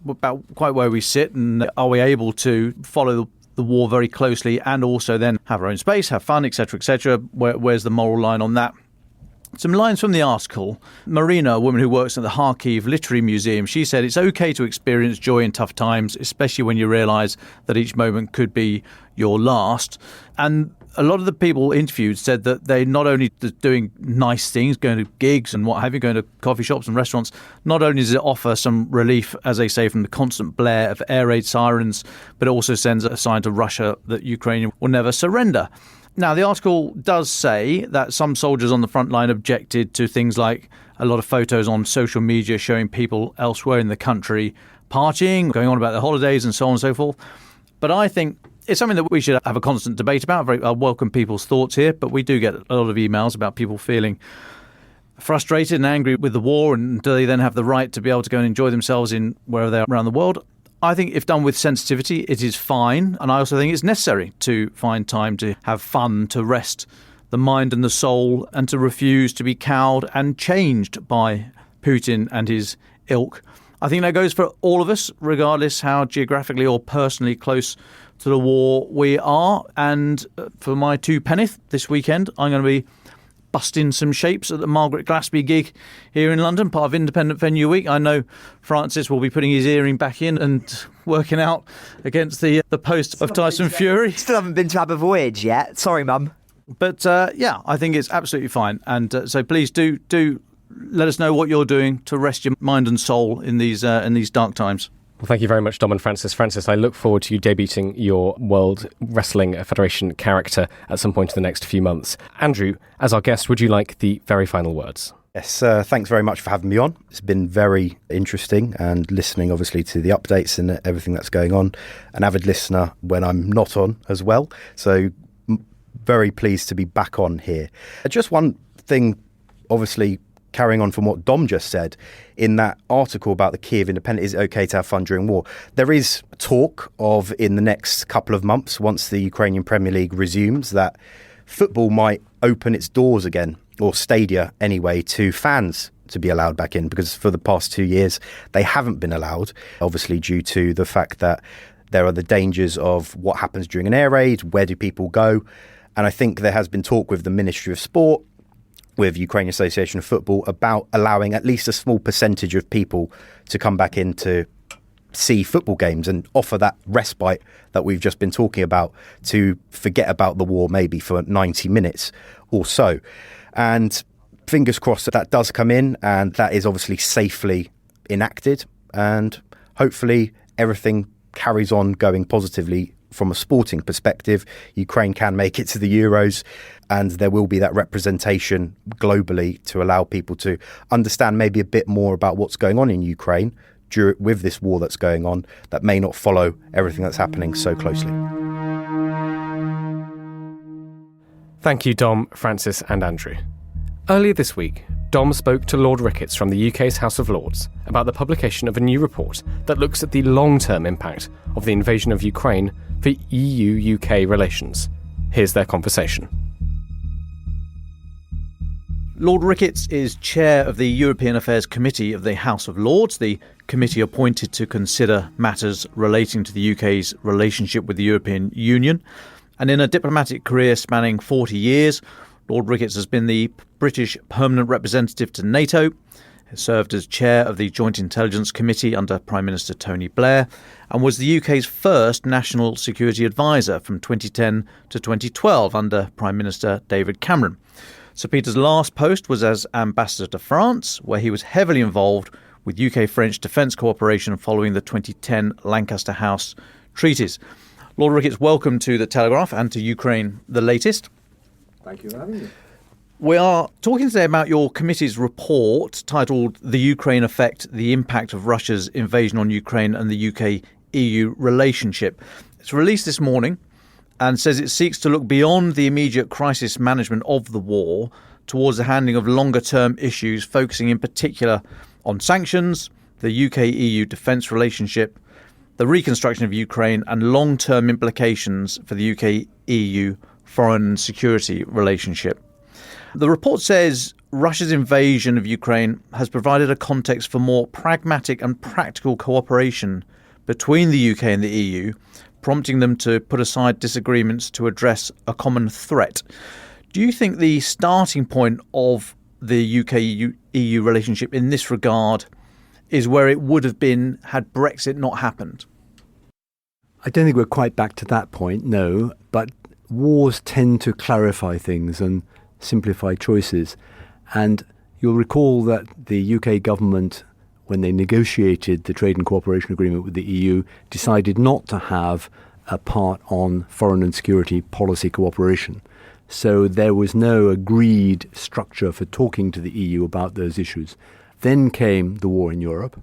[SPEAKER 5] quite where we sit and are we able to follow the war very closely and also then have our own space, have fun, etc., etc. Where's the moral line on that? Some lines from the article. Marina, a woman who works at the Kharkiv Literary Museum, she said it's okay to experience joy in tough times, especially when you realise that each moment could be your last. And a lot of the people interviewed said that they're not only doing nice things, going to gigs and what have you, going to coffee shops and restaurants, not only does it offer some relief, as they say, from the constant blare of air raid sirens, but it also sends a sign to Russia that Ukraine will never surrender. Now, the article does say that some soldiers on the front line objected to things like a lot of photos on social media showing people elsewhere in the country partying, going on about their holidays and so on and so forth. But I think it's something that we should have a constant debate about. I welcome people's thoughts here, but we do get a lot of emails about people feeling frustrated and angry with the war, and do they then have the right to be able to go and enjoy themselves in wherever they are around the world? I think if done with sensitivity, it is fine. And I also think it's necessary to find time to have fun, to rest the mind and the soul, and to refuse to be cowed and changed by Putin and his ilk. I think that goes for all of us, regardless how geographically or personally close to the war we are. And for my two penneth this weekend, I'm going to be busting some shapes at the Margaret Glaspie gig here in London, part of Independent Venue Week. I know Francis will be putting his earring back in and working out against the post of Tyson Fury.
[SPEAKER 6] Still haven't been to Abervoyage yet. Sorry, Mum.
[SPEAKER 5] But I think it's absolutely fine. And so please do let us know what you're doing to rest your mind and soul in these dark times.
[SPEAKER 1] Well, thank you very much, Dom and Francis. Francis, I look forward to you debuting your World Wrestling Federation character at some point in the next few months. Andrew, as our guest, would you like the very final words?
[SPEAKER 7] Yes, thanks very much for having me on. It's been very interesting and listening, obviously, to the updates and everything that's going on. An avid listener when I'm not on as well. So very pleased to be back on here. Just one thing, obviously, carrying on from what Dom just said, in that article about the key of independence, is it okay to have fun during war? There is talk of, in the next couple of months, once the Ukrainian Premier League resumes, that football might open its doors again, or stadia anyway, to fans to be allowed back in, because for the past 2 years, they haven't been allowed, obviously due to the fact that there are the dangers of what happens during an air raid, where do people go? And I think there has been talk with the Ministry of Sport, with Ukrainian Association of Football, about allowing at least a small percentage of people to come back in to see football games and offer that respite that we've just been talking about, to forget about the war maybe for 90 minutes or so. And fingers crossed that that does come in and that is obviously safely enacted, and hopefully everything carries on going positively from a sporting perspective. Ukraine can make it to the Euros, and there will be that representation globally to allow people to understand maybe a bit more about what's going on in Ukraine with this war that's going on, that may not follow everything that's happening so closely.
[SPEAKER 1] Thank you, Dom, Francis and Andrew. Earlier this week, Dom spoke to Lord Ricketts from the UK's House of Lords about the publication of a new report that looks at the long-term impact of the invasion of Ukraine for EU-UK relations. Here's their conversation.
[SPEAKER 5] Lord Ricketts is chair of the European Affairs Committee of the House of Lords, the committee appointed to consider matters relating to the UK's relationship with the European Union. And in a diplomatic career spanning 40 years, Lord Ricketts has been the British permanent representative to NATO, has served as chair of the Joint Intelligence Committee under Prime Minister Tony Blair, and was the UK's first national security advisor from 2010 to 2012 under Prime Minister David Cameron. Sir Peter's last post was as ambassador to France, where he was heavily involved with UK-French defence cooperation following the 2010 Lancaster House treaties. Lord Ricketts, welcome to The Telegraph and to Ukraine the Latest.
[SPEAKER 8] Thank you for having me.
[SPEAKER 5] We are talking today about your committee's report titled The Ukraine Effect, the Impact of Russia's Invasion on Ukraine and the UK-EU Relationship. It's released this morning and says it seeks to look beyond the immediate crisis management of the war towards the handling of longer-term issues, focusing in particular on sanctions, the UK-EU defence relationship, the reconstruction of Ukraine, and long-term implications for the UK-EU foreign and security relationship. The report says Russia's invasion of Ukraine has provided a context for more pragmatic and practical cooperation between the UK and the EU, prompting them to put aside disagreements to address a common threat. Do you think the starting point of the UK-EU relationship in this regard is where it would have been had Brexit not happened?
[SPEAKER 8] I don't think we're quite back to that point, no, but wars tend to clarify things and simplify choices. And you'll recall that the UK government, when they negotiated the trade and cooperation agreement with the EU, decided not to have a part on foreign and security policy cooperation. So there was no agreed structure for talking to the EU about those issues. Then came the war in Europe,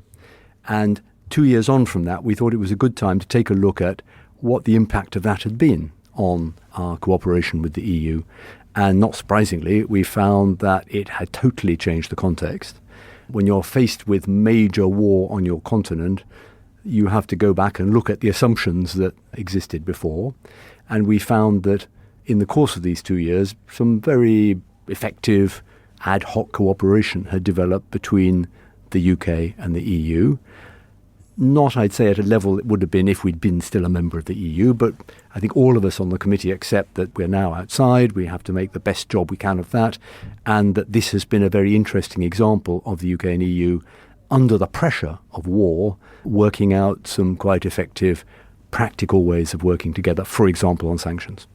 [SPEAKER 8] and 2 years on from that, we thought it was a good time to take a look at what the impact of that had been on our cooperation with the EU. And not surprisingly, we found that it had totally changed the context. When you're faced with major war on your continent, you have to go back and look at the assumptions that existed before. And we found that in the course of these 2 years, some very effective ad hoc cooperation had developed between the UK and the EU. not, I'd say, at a level it would have been if we'd been still a member of the EU, but I think all of us on the committee accept that we're now outside, we have to make the best job we can of that, and that this has been a very interesting example of the UK and EU, under the pressure of war, working out some quite effective practical ways of working together, for example, on sanctions.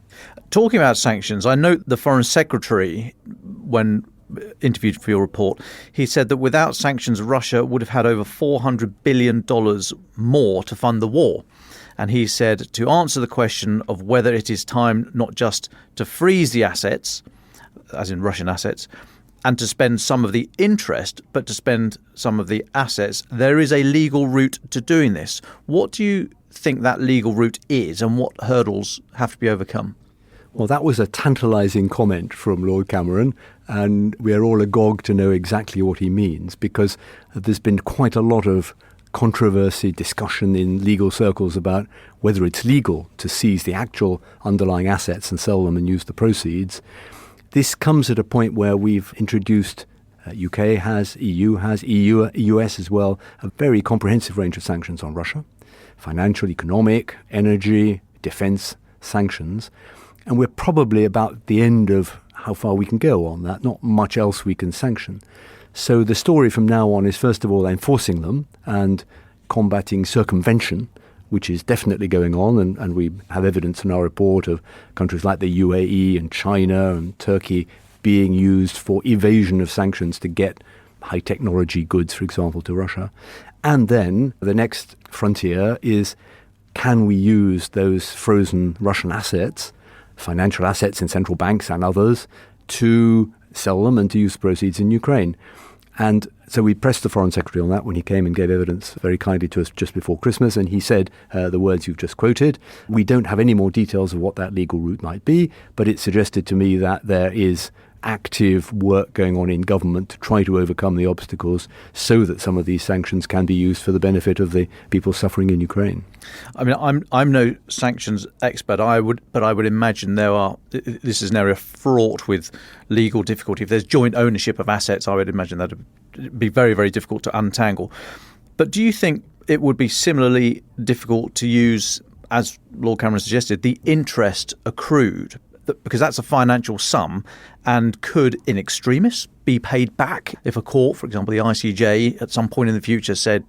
[SPEAKER 5] Talking about sanctions, I note the Foreign Secretary, when interviewed for your report, he said that without sanctions, Russia would have had over $400 billion more to fund the war. And he said to answer the question of whether it is time not just to freeze the assets, as in Russian assets, and to spend some of the interest, but to spend some of the assets, there is a legal route to doing this. What do you think that legal route is, and what hurdles have to be overcome?
[SPEAKER 8] Well, that was a tantalising comment from Lord Cameron, and we're all agog to know exactly what he means, because there's been quite a lot of controversy, discussion in legal circles about whether it's legal to seize the actual underlying assets and sell them and use the proceeds. This comes at a point where we've introduced, UK has, EU has, US as well, a very comprehensive range of sanctions on Russia, financial, economic, energy, defence sanctions. And we're probably about the end of how far we can go on that, not much else we can sanction. So the story from now on is, first of all, enforcing them and combating circumvention, which is definitely going on, and we have evidence in our report of countries like the UAE and China and Turkey being used for evasion of sanctions to get high technology goods, for example, to Russia. And then the next frontier is, can we use those frozen Russian assets, financial assets in central banks and others, to sell them and to use the proceeds in Ukraine? And so we pressed the Foreign Secretary on that when he came and gave evidence very kindly to us just before Christmas, and he said the words you've just quoted. We don't have any more details of what that legal route might be, but it suggested to me that there is active work going on in government to try to overcome the obstacles so that some of these sanctions can be used for the benefit of the people suffering in Ukraine.
[SPEAKER 5] I mean, I'm no sanctions expert, but I would imagine this is an area fraught with legal difficulty. If there's joint ownership of assets, I would imagine that would be very, very difficult to untangle. But do you think it would be similarly difficult to use, as Lord Cameron suggested, the interest accrued? Because that's a financial sum and could, in extremis, be paid back if a court, for example, the ICJ, at some point in the future said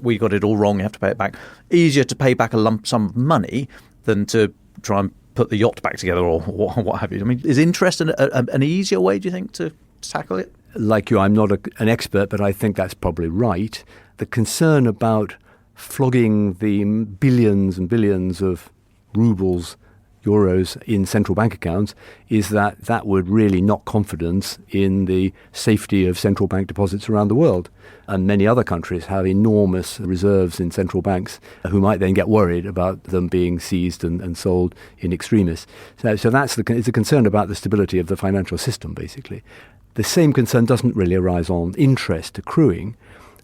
[SPEAKER 5] we got it all wrong, you have to pay it back. Easier to pay back a lump sum of money than to try and put the yacht back together or what have you. I mean, is interest an easier way, do you think, to tackle it?
[SPEAKER 8] Like you, I'm not an expert, but I think that's probably right. The concern about flogging the billions and billions of rubles, euros in central bank accounts is that would really knock confidence in the safety of central bank deposits around the world. And many other countries have enormous reserves in central banks who might then get worried about them being seized and sold in extremis. So it's a concern about the stability of the financial system, basically. The same concern doesn't really arise on interest accruing.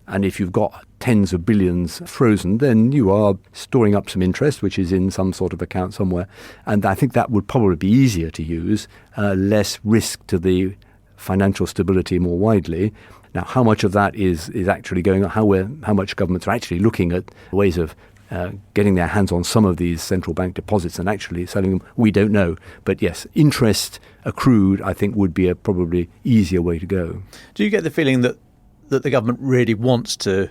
[SPEAKER 8] And if you've got tens of billions frozen, then you are storing up some interest, which is in some sort of account somewhere. And I think that would probably be easier to use, less risk to the financial stability more widely. Now, how much of that is actually going on, how much governments are actually looking at ways of getting their hands on some of these central bank deposits and actually selling them, we don't know. But yes, interest accrued, I think, would be a probably easier way to go.
[SPEAKER 5] Do you get the feeling that the government really wants to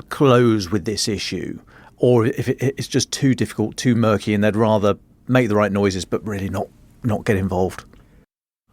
[SPEAKER 5] close with this issue, or if it's just too difficult, too murky, and they'd rather make the right noises but really not get involved?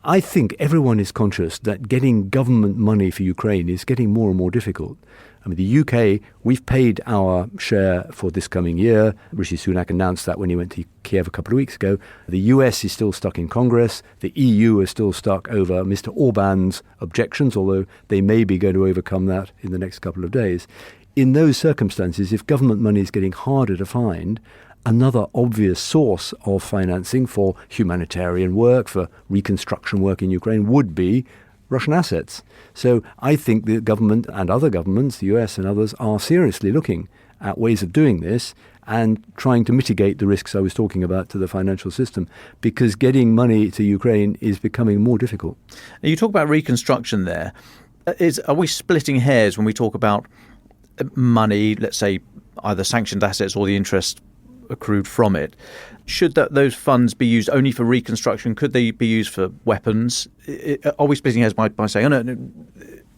[SPEAKER 8] I think everyone is conscious that getting government money for Ukraine is getting more and more difficult. I mean, the UK, we've paid our share for this coming year. Rishi Sunak announced that when he went to Kiev a couple of weeks ago. The US is still stuck in Congress. The EU is still stuck over Mr. Orban's objections, although they may be going to overcome that in the next couple of days. In those circumstances, if government money is getting harder to find, another obvious source of financing for humanitarian work, for reconstruction work in Ukraine, would be Russian assets. So I think the government and other governments, the US and others, are seriously looking at ways of doing this and trying to mitigate the risks I was talking about to the financial system, because getting money to Ukraine is becoming more difficult.
[SPEAKER 5] You talk about reconstruction there. Are we splitting hairs when we talk about money, let's say either sanctioned assets or the interest accrued from it. Should those funds be used only for reconstruction? Could they be used for weapons? Are we splitting hairs by saying, oh, no,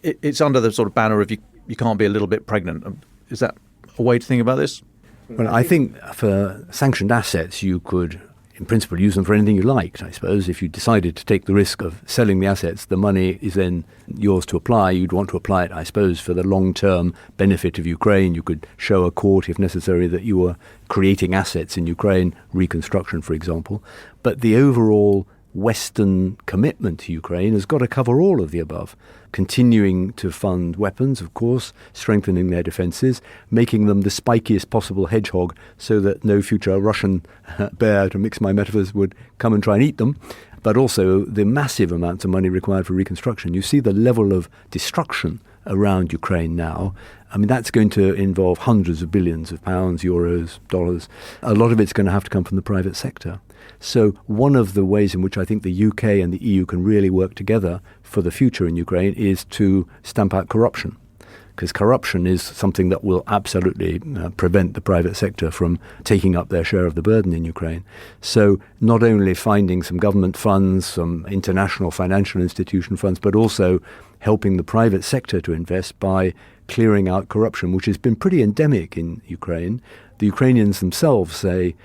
[SPEAKER 5] it's under the sort of banner of you can't be a little bit pregnant? Is that a way to think about this?
[SPEAKER 8] Well, I think for sanctioned assets, you could, in principle, use them for anything you liked, I suppose. If you decided to take the risk of selling the assets, the money is then yours to apply. You'd want to apply it, I suppose, for the long-term benefit of Ukraine. You could show a court, if necessary, that you were creating assets in Ukraine, reconstruction, for example. But the overall Western commitment to Ukraine has got to cover all of the above. Continuing to fund weapons, of course, strengthening their defences, making them the spikiest possible hedgehog so that no future Russian bear, to mix my metaphors, would come and try and eat them, but also the massive amounts of money required for reconstruction. You see the level of destruction around Ukraine now. I mean, that's going to involve hundreds of billions of pounds, euros, dollars. A lot of it's going to have to come from the private sector. So one of the ways in which I think the UK and the EU can really work together for the future in Ukraine is to stamp out corruption, because corruption is something that will absolutely prevent the private sector from taking up their share of the burden in Ukraine. So not only finding some government funds, some international financial institution funds, but also helping the private sector to invest by clearing out corruption, which has been pretty endemic in Ukraine. The Ukrainians themselves say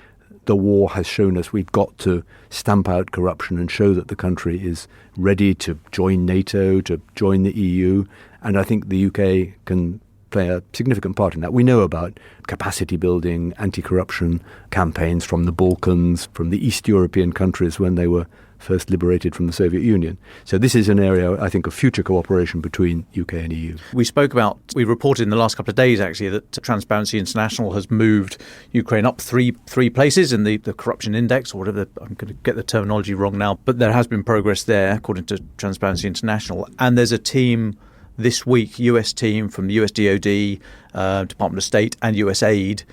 [SPEAKER 8] the war has shown us we've got to stamp out corruption and show that the country is ready to join NATO, to join the EU. And I think the UK can play a significant part in that. We know about capacity building, anti-corruption campaigns from the Balkans, from the East European countries when they were first liberated from the Soviet Union. So this is an area, I think, of future cooperation between UK and EU.
[SPEAKER 5] We reported in the last couple of days, actually, that Transparency International has moved Ukraine up three places in the corruption index, or whatever. I'm going to get the terminology wrong now, but there has been progress there, according to Transparency International. And there's a team this week, US team from the US DOD, Department of State and USAID,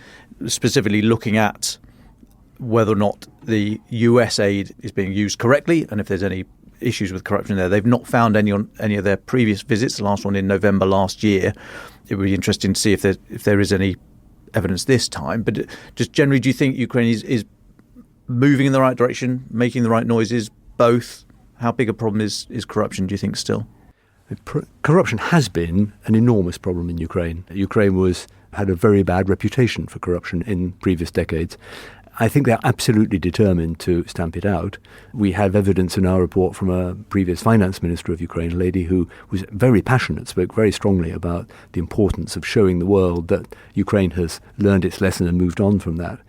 [SPEAKER 5] specifically looking at whether or not the US aid is being used correctly and if there's any issues with corruption there. They've not found any on any of their previous visits, the last one in November last year. It would be interesting to see if there is any evidence this time. But just generally, do you think Ukraine is moving in the right direction, making the right noises, both? How big a problem is corruption, do you think, still?
[SPEAKER 8] Corruption has been an enormous problem in Ukraine. Ukraine had a very bad reputation for corruption in previous decades. I think they're absolutely determined to stamp it out. We have evidence in our report from a previous finance minister of Ukraine, a lady who was very passionate, spoke very strongly about the importance of showing the world that Ukraine has learned its lesson and moved on from that.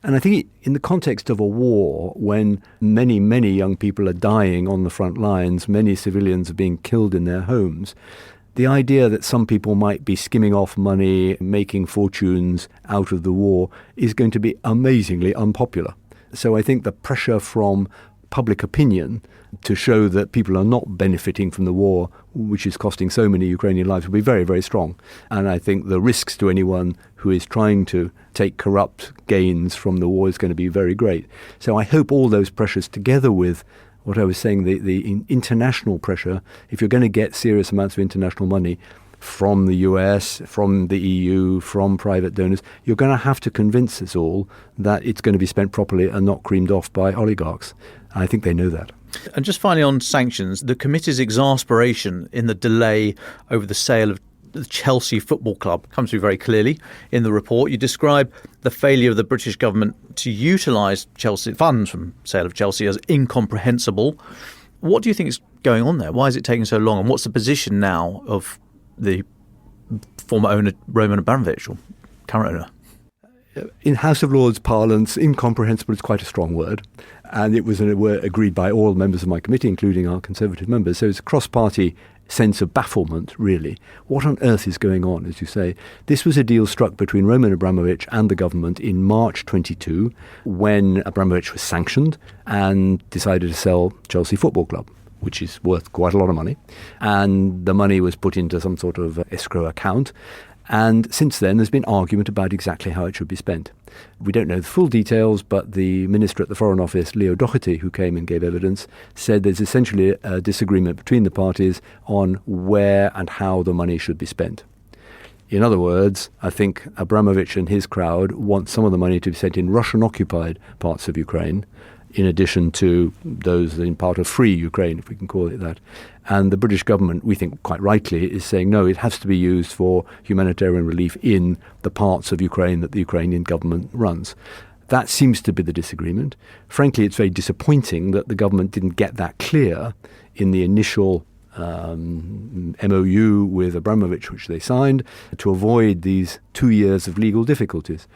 [SPEAKER 8] And I think in the context of a war, when many, many young people are dying on the front lines, many civilians are being killed in their homes, the idea that some people might be skimming off money, making fortunes out of the war is going to be amazingly unpopular. So I think the pressure from public opinion to show that people are not benefiting from the war, which is costing so many Ukrainian lives, will be very, very strong. And I think the risks to anyone who is trying to take corrupt gains from the war is going to be very great. So I hope all those pressures, together with what I was saying, the international pressure, if you're going to get serious amounts of international money from the US, from the EU, from private donors, you're going to have to convince us all that it's going to be spent properly and not creamed off by oligarchs. I think they know that.
[SPEAKER 5] And just finally on sanctions, the committee's exasperation in the delay over the sale of the Chelsea Football Club comes through very clearly in the report. You describe the failure of the British government to utilise Chelsea funds from sale of Chelsea as incomprehensible. What do you think is going on there? Why is it taking so long? And what's the position now of the former owner, Roman Abramovich, or current owner?
[SPEAKER 8] In House of Lords parlance, incomprehensible is quite a strong word. And it was agreed by all members of my committee, including our Conservative members. So it's a cross-party sense of bafflement, really. What on earth is going on, as you say? This was a deal struck between Roman Abramovich and the government in March 22, when Abramovich was sanctioned and decided to sell Chelsea Football Club, which is worth quite a lot of money. And the money was put into some sort of escrow account. And since then, there's been argument about exactly how it should be spent. We don't know the full details, but the Minister at the Foreign Office, Leo Doherty, who came and gave evidence, said there's essentially a disagreement between the parties on where and how the money should be spent. In other words, I think Abramovich and his crowd want some of the money to be sent in Russian-occupied parts of Ukraine, in addition to those in part of free Ukraine, if we can call it that. And the British government, we think quite rightly, is saying, no, it has to be used for humanitarian relief in the parts of Ukraine that the Ukrainian government runs. That seems to be the disagreement. Frankly, it's very disappointing that the government didn't get that clear in the initial MOU with Abramovich, which they signed, to avoid these 2 years of legal difficulties.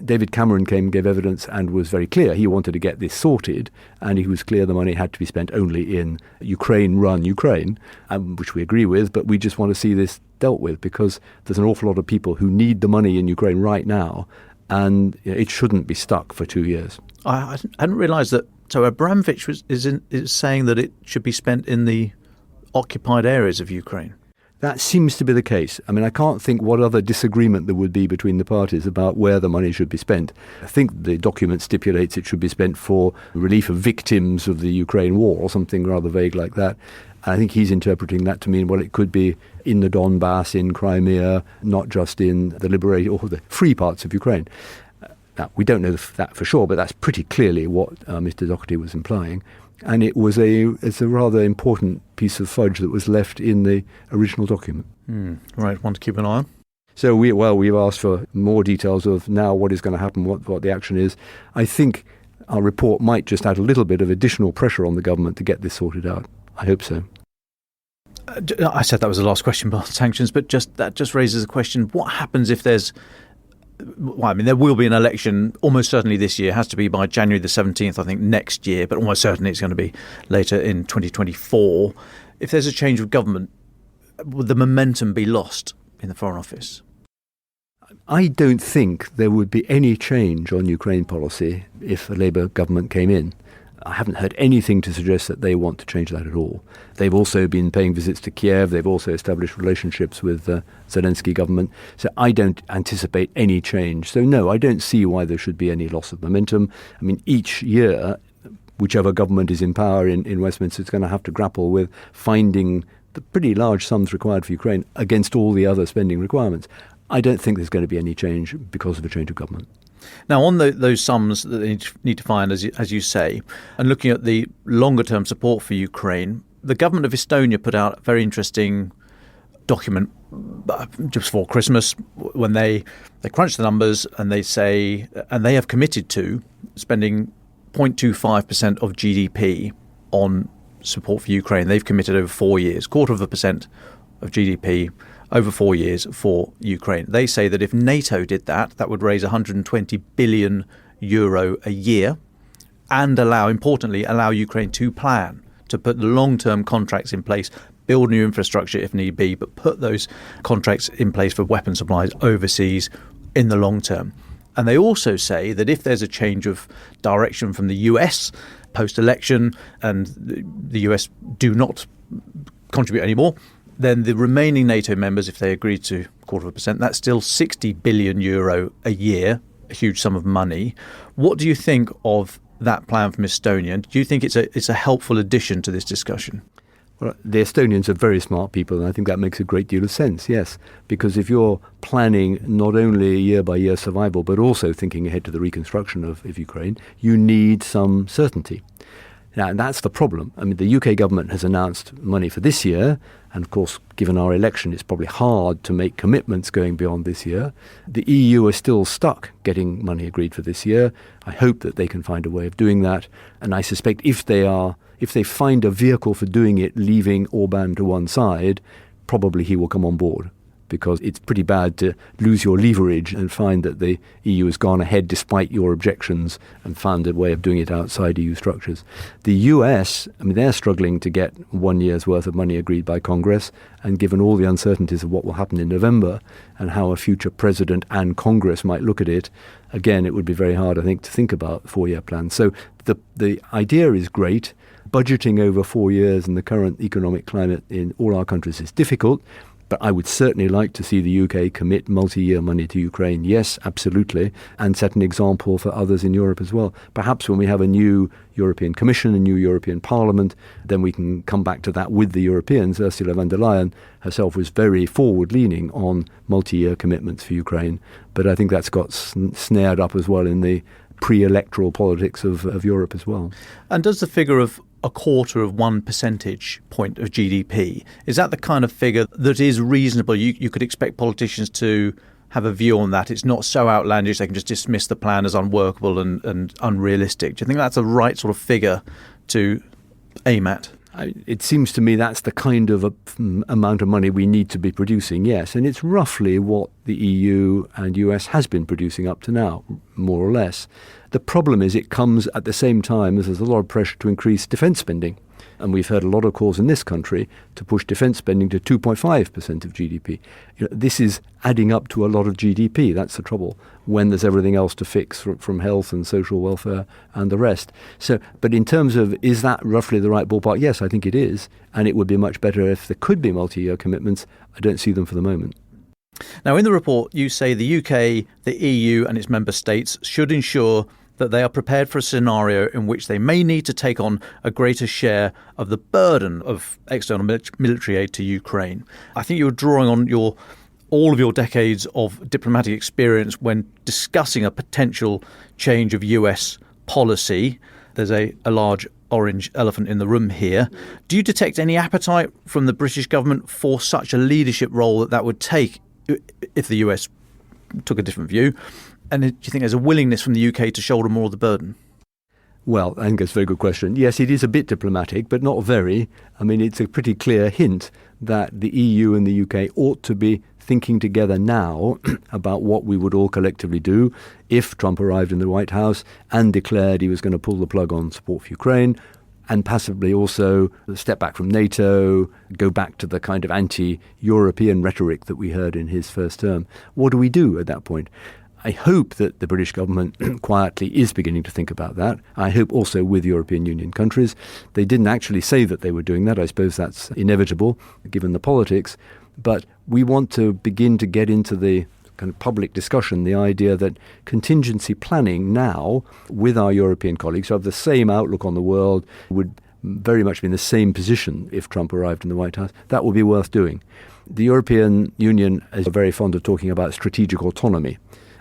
[SPEAKER 8] David Cameron gave evidence and was very clear. He wanted to get this sorted, and he was clear the money had to be spent only in Ukraine-run Ukraine, which we agree with, but we just want to see this dealt with because there's an awful lot of people who need the money in Ukraine right now, and it shouldn't be stuck for 2 years.
[SPEAKER 5] I hadn't realised that. So Abramovich is saying that it should be spent in the occupied areas of Ukraine.
[SPEAKER 8] That seems to be the case. I mean, I can't think what other disagreement there would be between the parties about where the money should be spent. I think the document stipulates it should be spent for relief of victims of the Ukraine war or something rather vague like that. I think he's interpreting that to mean, well, it could be in the Donbass, in Crimea, not just in the liberated or the free parts of Ukraine. Now, we don't know that for sure, but that's pretty clearly what Mr. Doherty was implying. And it's a rather important piece of fudge that was left in the original document.
[SPEAKER 5] Right, one to keep an eye on.
[SPEAKER 8] So we've asked for more details of now what is going to happen, what the action is. I think our report might just add a little bit of additional pressure on the government to get this sorted out. I hope so.
[SPEAKER 5] I said that was the last question about sanctions, but that just raises a question. What happens if there's... Well, I mean, there will be an election almost certainly this year. It has to be by January the 17th, I think, next year, but almost certainly it's going to be later in 2024. If there's a change of government, will the momentum be lost in the Foreign Office?
[SPEAKER 8] I don't think there would be any change on Ukraine policy if a Labour government came in. I haven't heard anything to suggest that they want to change that at all. They've also been paying visits to Kiev. They've also established relationships with the Zelensky government. So I don't anticipate any change. So no, I don't see why there should be any loss of momentum. I mean, each year, whichever government is in power in Westminster is going to have to grapple with finding the pretty large sums required for Ukraine against all the other spending requirements. I don't think there's going to be any change because of a change of government.
[SPEAKER 5] Now, on those sums that they need to find, as you say, and looking at the longer-term support for Ukraine, the government of Estonia put out a very interesting document just before Christmas when they crunch the numbers and they say, and they have committed to spending 0.25% of GDP on support for Ukraine. They've committed over 4 years, 0.25% of GDP over 4 years for Ukraine. They say that if NATO did that, that would raise €120 billion a year and importantly, allow Ukraine to plan, to put long-term contracts in place, build new infrastructure if need be, but put those contracts in place for weapon supplies overseas in the long term. And they also say that if there's a change of direction from the US post-election and the US do not contribute anymore, then the remaining NATO members, if they agree to 0.25%, that's still €60 billion a year, a huge sum of money. What do you think of that plan from Estonia? Do you think it's a helpful addition to this discussion?
[SPEAKER 8] Well, the Estonians are very smart people, and I think that makes a great deal of sense, yes. Because if you're planning not only year-by-year survival, but also thinking ahead to the reconstruction of Ukraine, you need some certainty. Now, and that's the problem. I mean, the UK government has announced money for this year, and of course, given our election, it's probably hard to make commitments going beyond this year. The EU are still stuck getting money agreed for this year. I hope that they can find a way of doing that, and I suspect if they find a vehicle for doing it, leaving Orban to one side, probably he will come on board. Because it's pretty bad to lose your leverage and find that the EU has gone ahead despite your objections and found a way of doing it outside EU structures. The US, I mean, they're struggling to get 1 year's worth of money agreed by Congress, and given all the uncertainties of what will happen in November and how a future president and Congress might look at it, again, it would be very hard, I think, to think about 4-year plans. So the idea is great. Budgeting over 4 years in the current economic climate in all our countries is difficult. But I would certainly like to see the UK commit multi-year money to Ukraine. Yes, absolutely. And set an example for others in Europe as well. Perhaps when we have a new European Commission, a new European Parliament, then we can come back to that with the Europeans. Ursula von der Leyen herself was very forward-leaning on multi-year commitments for Ukraine. But I think that's got snared up as well in the pre-electoral politics of Europe as well.
[SPEAKER 5] And does the figure of a quarter of 1 percentage point of GDP, is that the kind of figure that is reasonable? You could expect politicians to have a view on that. It's not so outlandish they can just dismiss the plan as unworkable and unrealistic. Do you think that's the right sort of figure to aim at?
[SPEAKER 8] It seems to me that's the kind of amount of money we need to be producing, yes. And it's roughly what the EU and US has been producing up to now, more or less. The problem is it comes at the same time as there's a lot of pressure to increase defence spending. And we've heard a lot of calls in this country to push defence spending to 2.5% of GDP. This is adding up to a lot of GDP. That's the trouble, when there's everything else to fix from health and social welfare and the rest. So, but in terms of, is that roughly the right ballpark? Yes, I think it is. And it would be much better if there could be multi-year commitments. I don't see them for the moment.
[SPEAKER 5] Now, in the report, you say the UK, the EU and its member states should ensure that they are prepared for a scenario in which they may need to take on a greater share of the burden of external military aid to Ukraine. I think you were drawing on all of your decades of diplomatic experience when discussing a potential change of US policy. There's a large orange elephant in the room here. Do you detect any appetite from the British government for such a leadership role that would take if the US took a different view? And do you think there's a willingness from the UK to shoulder more of the burden?
[SPEAKER 8] Well, I think that's a very good question. Yes, it is a bit diplomatic, but not very. I mean, it's a pretty clear hint that the EU and the UK ought to be thinking together now about what we would all collectively do if Trump arrived in the White House and declared he was going to pull the plug on support for Ukraine, and passively also step back from NATO, go back to the kind of anti-European rhetoric that we heard in his first term. What do we do at that point? I hope that the British government quietly is beginning to think about that. I hope also with European Union countries. They didn't actually say that they were doing that. I suppose that's inevitable given the politics. But we want to begin to get into the kind of public discussion, the idea that contingency planning now with our European colleagues who have the same outlook on the world, would very much be in the same position if Trump arrived in the White House. That would be worth doing. The European Union is very fond of talking about strategic autonomy,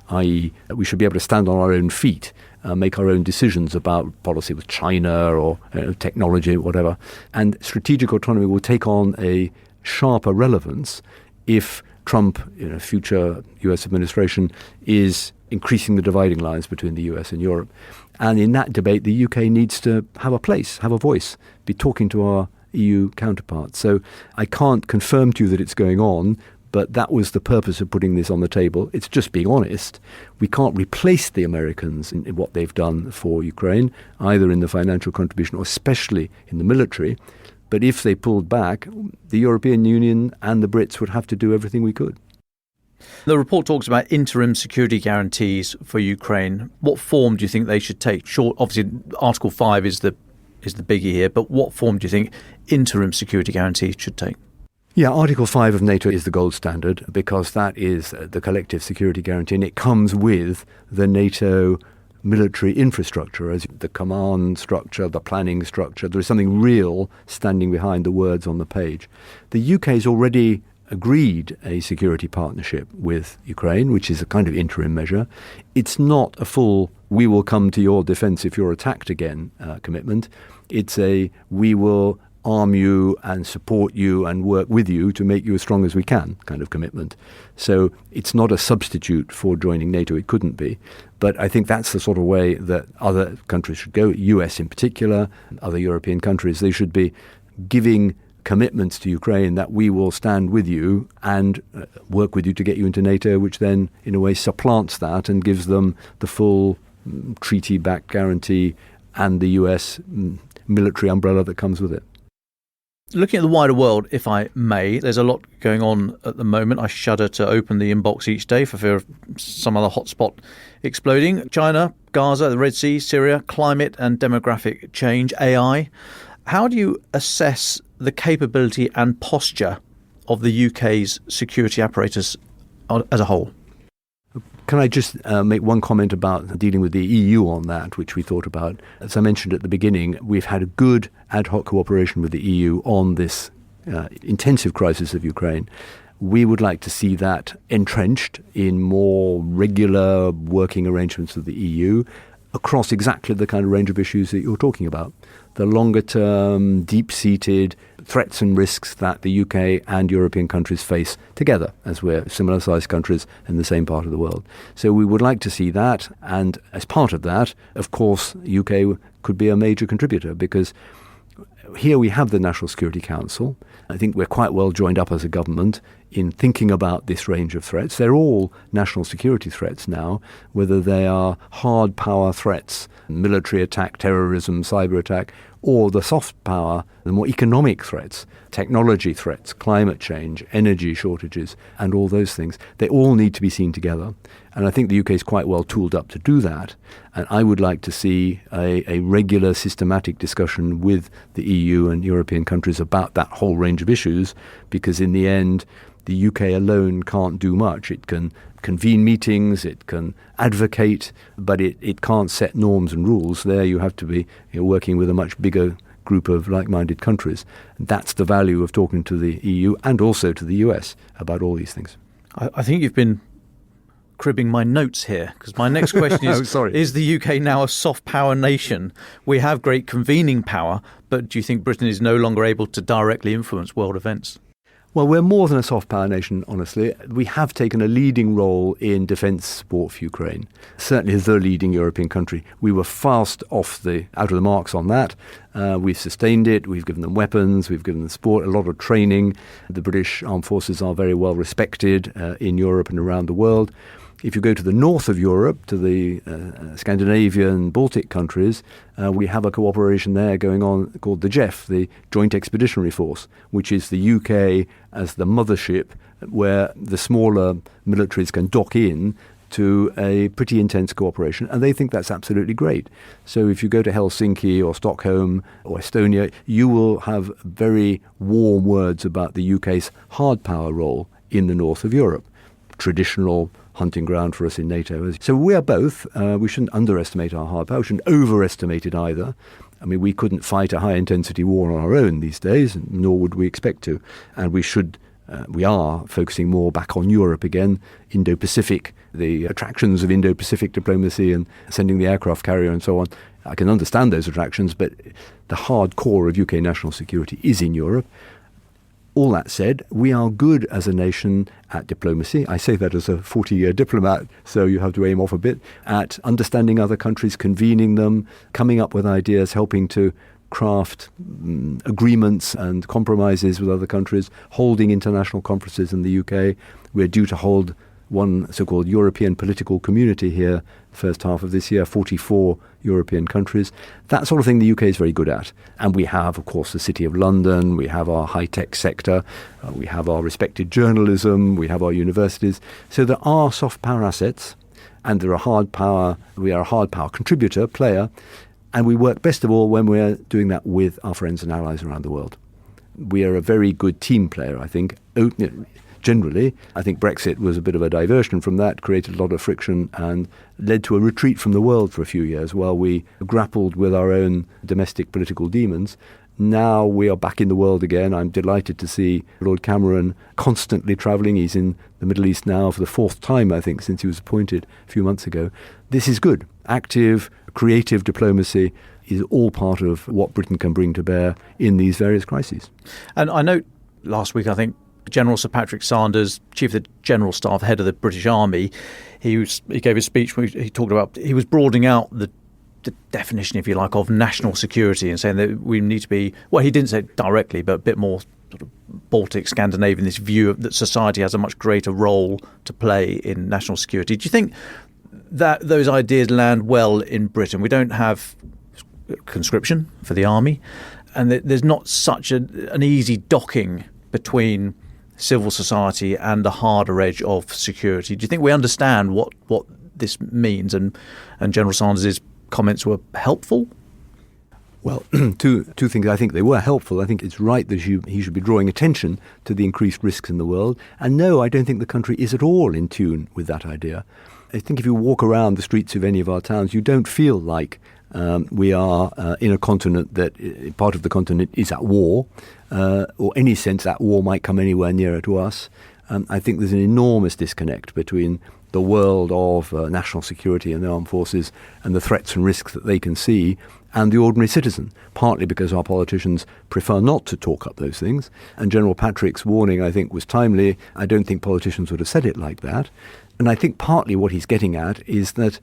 [SPEAKER 8] i.e. we should be able to stand on our own feet, make our own decisions about policy with China or technology, whatever. And strategic autonomy will take on a sharper relevance if Trump, future US administration, is increasing the dividing lines between the US and Europe. And in that debate, the UK needs to have a place, have a voice, be talking to our EU counterparts. So I can't confirm to you that it's going on, but that was the purpose of putting this on the table. It's just being honest. We can't replace the Americans in what they've done for Ukraine, either in the financial contribution or especially in the military. But if they pulled back, the European Union and the Brits would have to do everything we could.
[SPEAKER 5] The report talks about interim security guarantees for Ukraine. What form do you think they should take? Sure, obviously, Article 5 is the biggie here, but what form do you think interim security guarantees should take?
[SPEAKER 8] Yeah, Article 5 of NATO is the gold standard because that is the collective security guarantee, and it comes with the NATO military infrastructure as the command structure, the planning structure. There is something real standing behind the words on the page. The UK has already agreed a security partnership with Ukraine, which is a kind of interim measure. It's not a full, we will come to your defence if you're attacked again commitment. It's a, we will arm you and support you and work with you to make you as strong as we can kind of commitment. So it's not a substitute for joining NATO. It couldn't be. But I think that's the sort of way that other countries should go, US in particular, other European countries. They should be giving commitments to Ukraine that we will stand with you and work with you to get you into NATO, which then in a way supplants that and gives them the full treaty-backed guarantee and the US military umbrella that comes with it.
[SPEAKER 5] Looking at the wider world, if I may, there's a lot going on at the moment. I shudder to open the inbox each day for fear of some other hotspot exploding. China, Gaza, the Red Sea, Syria, climate and demographic change, AI. How do you assess the capability and posture of the UK's security apparatus as a whole?
[SPEAKER 8] Can I just make one comment about dealing with the EU on that, which we thought about? As I mentioned at the beginning, we've had a good ad hoc cooperation with the EU on this intensive crisis of Ukraine. We would like to see that entrenched in more regular working arrangements with the EU across exactly the kind of range of issues that you're talking about. The longer-term, deep-seated threats and risks that the UK and European countries face together, as we're similar-sized countries in the same part of the world. So we would like to see that, and as part of that, of course, UK could be a major contributor, because here we have the National Security Council. I think we're quite well joined up as a government in thinking about this range of threats. They're all national security threats now, whether they are hard power threats, military attack, terrorism, cyber attack, or the soft power, the more economic threats, technology threats, climate change, energy shortages, and all those things. They all need to be seen together. And I think the UK is quite well tooled up to do that. And I would like to see a regular, systematic discussion with the EU and European countries about that whole range of issues, because in the end, the UK alone can't do much. It can convene meetings, it can advocate, but it can't set norms and rules. There you have to be working with a much bigger group of like-minded countries. That's the value of talking to the EU and also to the US about all these things.
[SPEAKER 5] I think you've been cribbing my notes here, because my next question is, is the UK now a soft power nation? We have great convening power, but do you think Britain is no longer able to directly influence world events?
[SPEAKER 8] Well, we're more than a soft power nation, honestly. We have taken a leading role in defence support for Ukraine, certainly the leading European country. We were fast out of the marks on that. We've sustained it. We've given them weapons. We've given them support, a lot of training. The British Armed Forces are very well respected in Europe and around the world. If you go to the north of Europe, to the Scandinavian, Baltic countries, we have a cooperation there going on called the JEF, the Joint Expeditionary Force, which is the UK as the mothership where the smaller militaries can dock in to a pretty intense cooperation, and they think that's absolutely great. So if you go to Helsinki or Stockholm or Estonia, you will have very warm words about the UK's hard power role in the north of Europe, traditional hunting ground for us in NATO. So we are both. We shouldn't underestimate our hard power. We shouldn't overestimate it either. I mean, we couldn't fight a high-intensity war on our own these days, nor would we expect to. And we are focusing more back on Europe again, Indo-Pacific, the attractions of Indo-Pacific diplomacy and sending the aircraft carrier and so on. I can understand those attractions, but the hard core of UK national security is in Europe. All that said, we are good as a nation at diplomacy. I say that as a 40-year diplomat, so you have to aim off a bit, at understanding other countries, convening them, coming up with ideas, helping to craft agreements and compromises with other countries, holding international conferences in the UK. We're due to hold one so-called European political community here the first half of this year, 44 European countries. That sort of thing the UK is very good at. And we have, of course, the City of London, we have our high-tech sector, we have our respected journalism, we have our universities. So there are soft power assets, and there are hard power. We are a hard power contributor, player, and we work best of all when we're doing that with our friends and allies around the world. We are a very good team player, I think. Generally, I think Brexit was a bit of a diversion from that, created a lot of friction and led to a retreat from the world for a few years while we grappled with our own domestic political demons. Now we are back in the world again. I'm delighted to see Lord Cameron constantly travelling. He's in the Middle East now for the fourth time, I think, since he was appointed a few months ago. This is good. Active, creative diplomacy is all part of what Britain can bring to bear in these various crises.
[SPEAKER 5] And I note last week, I think, General Sir Patrick Sanders, Chief of the General Staff, head of the British Army, he gave a speech where he talked about, he was broadening out the definition, if you like, of national security and saying that we need to be, well, he didn't say it directly, but a bit more sort of Baltic, Scandinavian, this view that society has a much greater role to play in national security. Do you think that those ideas land well in Britain? We don't have conscription for the army, and there's not such an easy docking between civil society and the harder edge of security. Do you think we understand what this means, and General Sanders' comments were helpful?
[SPEAKER 8] Well, two things. I think they were helpful. I think it's right that he should be drawing attention to the increased risks in the world. And no, I don't think the country is at all in tune with that idea. I think if you walk around the streets of any of our towns, you don't feel like we are in a continent that part of the continent is at war, or any sense that war might come anywhere nearer to us. I think there's an enormous disconnect between the world of national security and the armed forces and the threats and risks that they can see, and the ordinary citizen, partly because our politicians prefer not to talk up those things. And General Patrick's warning, I think, was timely. I don't think politicians would have said it like that. And I think partly what he's getting at is that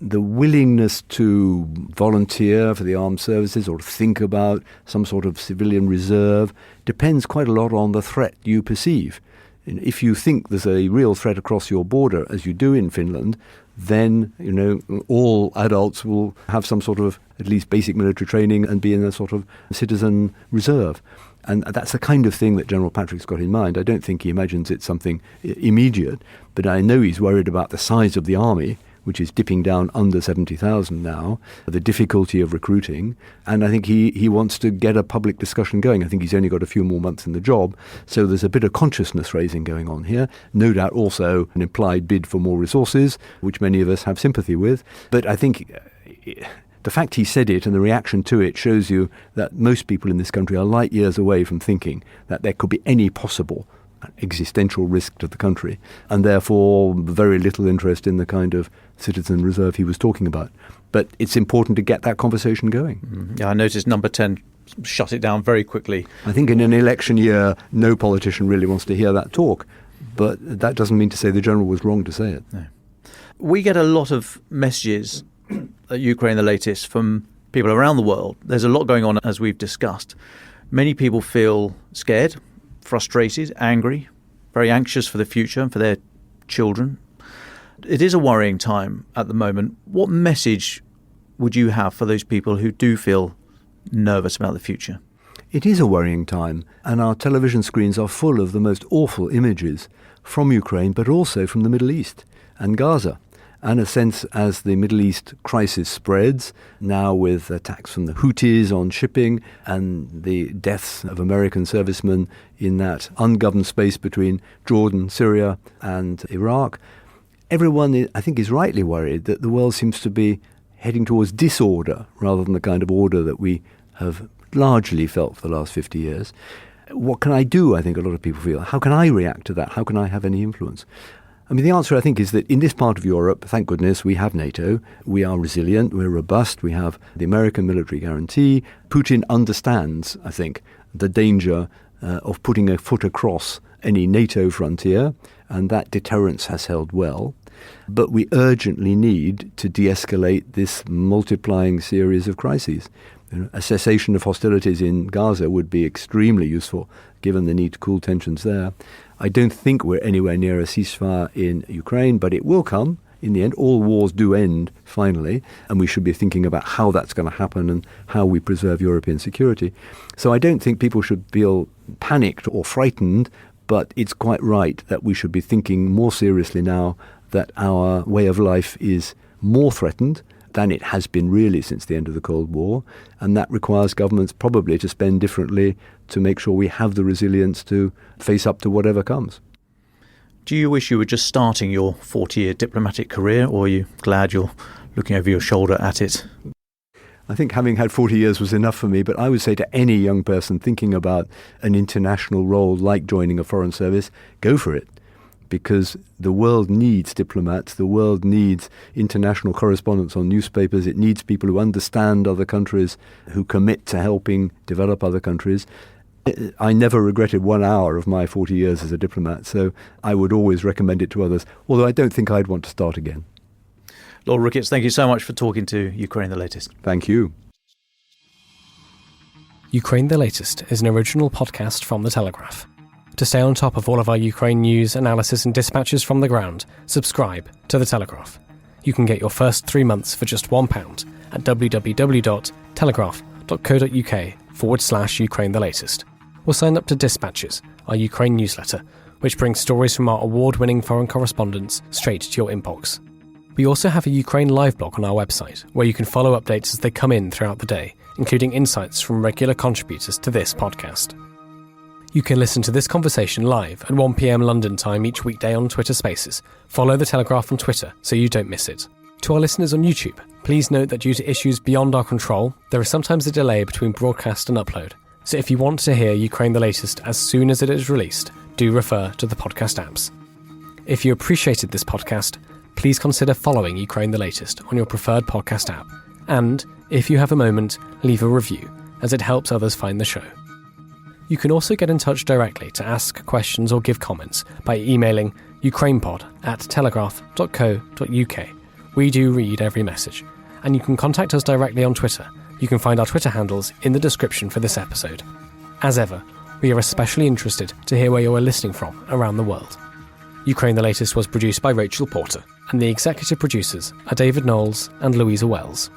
[SPEAKER 8] the willingness to volunteer for the armed services or to think about some sort of civilian reserve depends quite a lot on the threat you perceive. And if you think there's a real threat across your border, as you do in Finland, then, all adults will have some sort of at least basic military training and be in a sort of citizen reserve. And that's the kind of thing that General Patrick's got in mind. I don't think he imagines it's something immediate, but I know he's worried about the size of the army, which is dipping down under 70,000 now, the difficulty of recruiting. And I think he wants to get a public discussion going. I think he's only got a few more months in the job. So there's a bit of consciousness raising going on here. No doubt also an implied bid for more resources, which many of us have sympathy with. But I think the fact he said it and the reaction to it shows you that most people in this country are light years away from thinking that there could be any possible existential risk to the country, and therefore very little interest in the kind of citizen reserve he was talking about. But it's important to get that conversation going.
[SPEAKER 5] Yeah, I noticed Number 10 shut it down very quickly.
[SPEAKER 8] I think in an election year, no politician really wants to hear that talk, but that doesn't mean to say the General was wrong to say it.
[SPEAKER 5] No. We get a lot of messages at Ukraine the latest from people around the world. There's a lot going on, as we've discussed. Many people feel scared, frustrated, angry, very anxious for the future and for their children. It is a worrying time at the moment. What message would you have for those people who do feel nervous about the future?
[SPEAKER 8] It is a worrying time, and our television screens are full of the most awful images from Ukraine, but also from the Middle East and Gaza. And a sense as the Middle East crisis spreads, now with attacks from the Houthis on shipping and the deaths of American servicemen in that ungoverned space between Jordan, Syria and Iraq, everyone, I think, is rightly worried that the world seems to be heading towards disorder rather than the kind of order that we have largely felt for the last 50 years. What can I do, I think a lot of people feel? How can I react to that? How can I have any influence? I mean, the answer, I think, is that in this part of Europe, thank goodness, we have NATO. We are resilient. We're robust. We have the American military guarantee. Putin understands, I think, the danger of putting a foot across any NATO frontier, and that deterrence has held well. But we urgently need to de-escalate this multiplying series of crises. A cessation of hostilities in Gaza would be extremely useful, given the need to cool tensions there. I don't think we're anywhere near a ceasefire in Ukraine, but it will come in the end. All wars do end, finally, and we should be thinking about how that's going to happen and how we preserve European security. So I don't think people should feel panicked or frightened, but it's quite right that we should be thinking more seriously now that our way of life is more threatened than it has been really since the end of the Cold War, and that requires governments probably to spend differently to make sure we have the resilience to face up to whatever comes.
[SPEAKER 5] Do you wish you were just starting your 40-year diplomatic career, or are you glad you're looking over your shoulder at it?
[SPEAKER 8] I think having had 40 years was enough for me, but I would say to any young person thinking about an international role like joining a foreign service, go for it. Because the world needs diplomats, the world needs international correspondents on newspapers, it needs people who understand other countries, who commit to helping develop other countries. I never regretted 1 hour of my 40 years as a diplomat, so I would always recommend it to others, although I don't think I'd want to start again.
[SPEAKER 5] Lord Ricketts, thank you so much for talking to Ukraine the Latest.
[SPEAKER 8] Thank you.
[SPEAKER 1] Ukraine the Latest is an original podcast from The Telegraph. To stay on top of all of our Ukraine news, analysis and dispatches from the ground, subscribe to The Telegraph. You can get your first 3 months for just £1 at www.telegraph.co.uk/Ukraine the Latest. Or sign up to Dispatches, our Ukraine newsletter, which brings stories from our award-winning foreign correspondents straight to your inbox. We also have a Ukraine live blog on our website, where you can follow updates as they come in throughout the day, including insights from regular contributors to this podcast. You can listen to this conversation live at 1 p.m. London time each weekday on Twitter Spaces. Follow The Telegraph on Twitter so you don't miss it. To our listeners on YouTube, please note that due to issues beyond our control, there is sometimes a delay between broadcast and upload. So if you want to hear Ukraine the latest as soon as it is released, do refer to the podcast apps. If you appreciated this podcast, please consider following Ukraine the latest on your preferred podcast app. And, if you have a moment, leave a review, as it helps others find the show. You can also get in touch directly to ask questions or give comments by emailing ukrainepod@telegraph.co.uk. We do read every message, and you can contact us directly on Twitter. You can find our Twitter handles in the description for this episode. As ever, we are especially interested to hear where you are listening from around the world. Ukraine the Latest was produced by Rachel Porter, and the executive producers are David Knowles and Louisa Wells.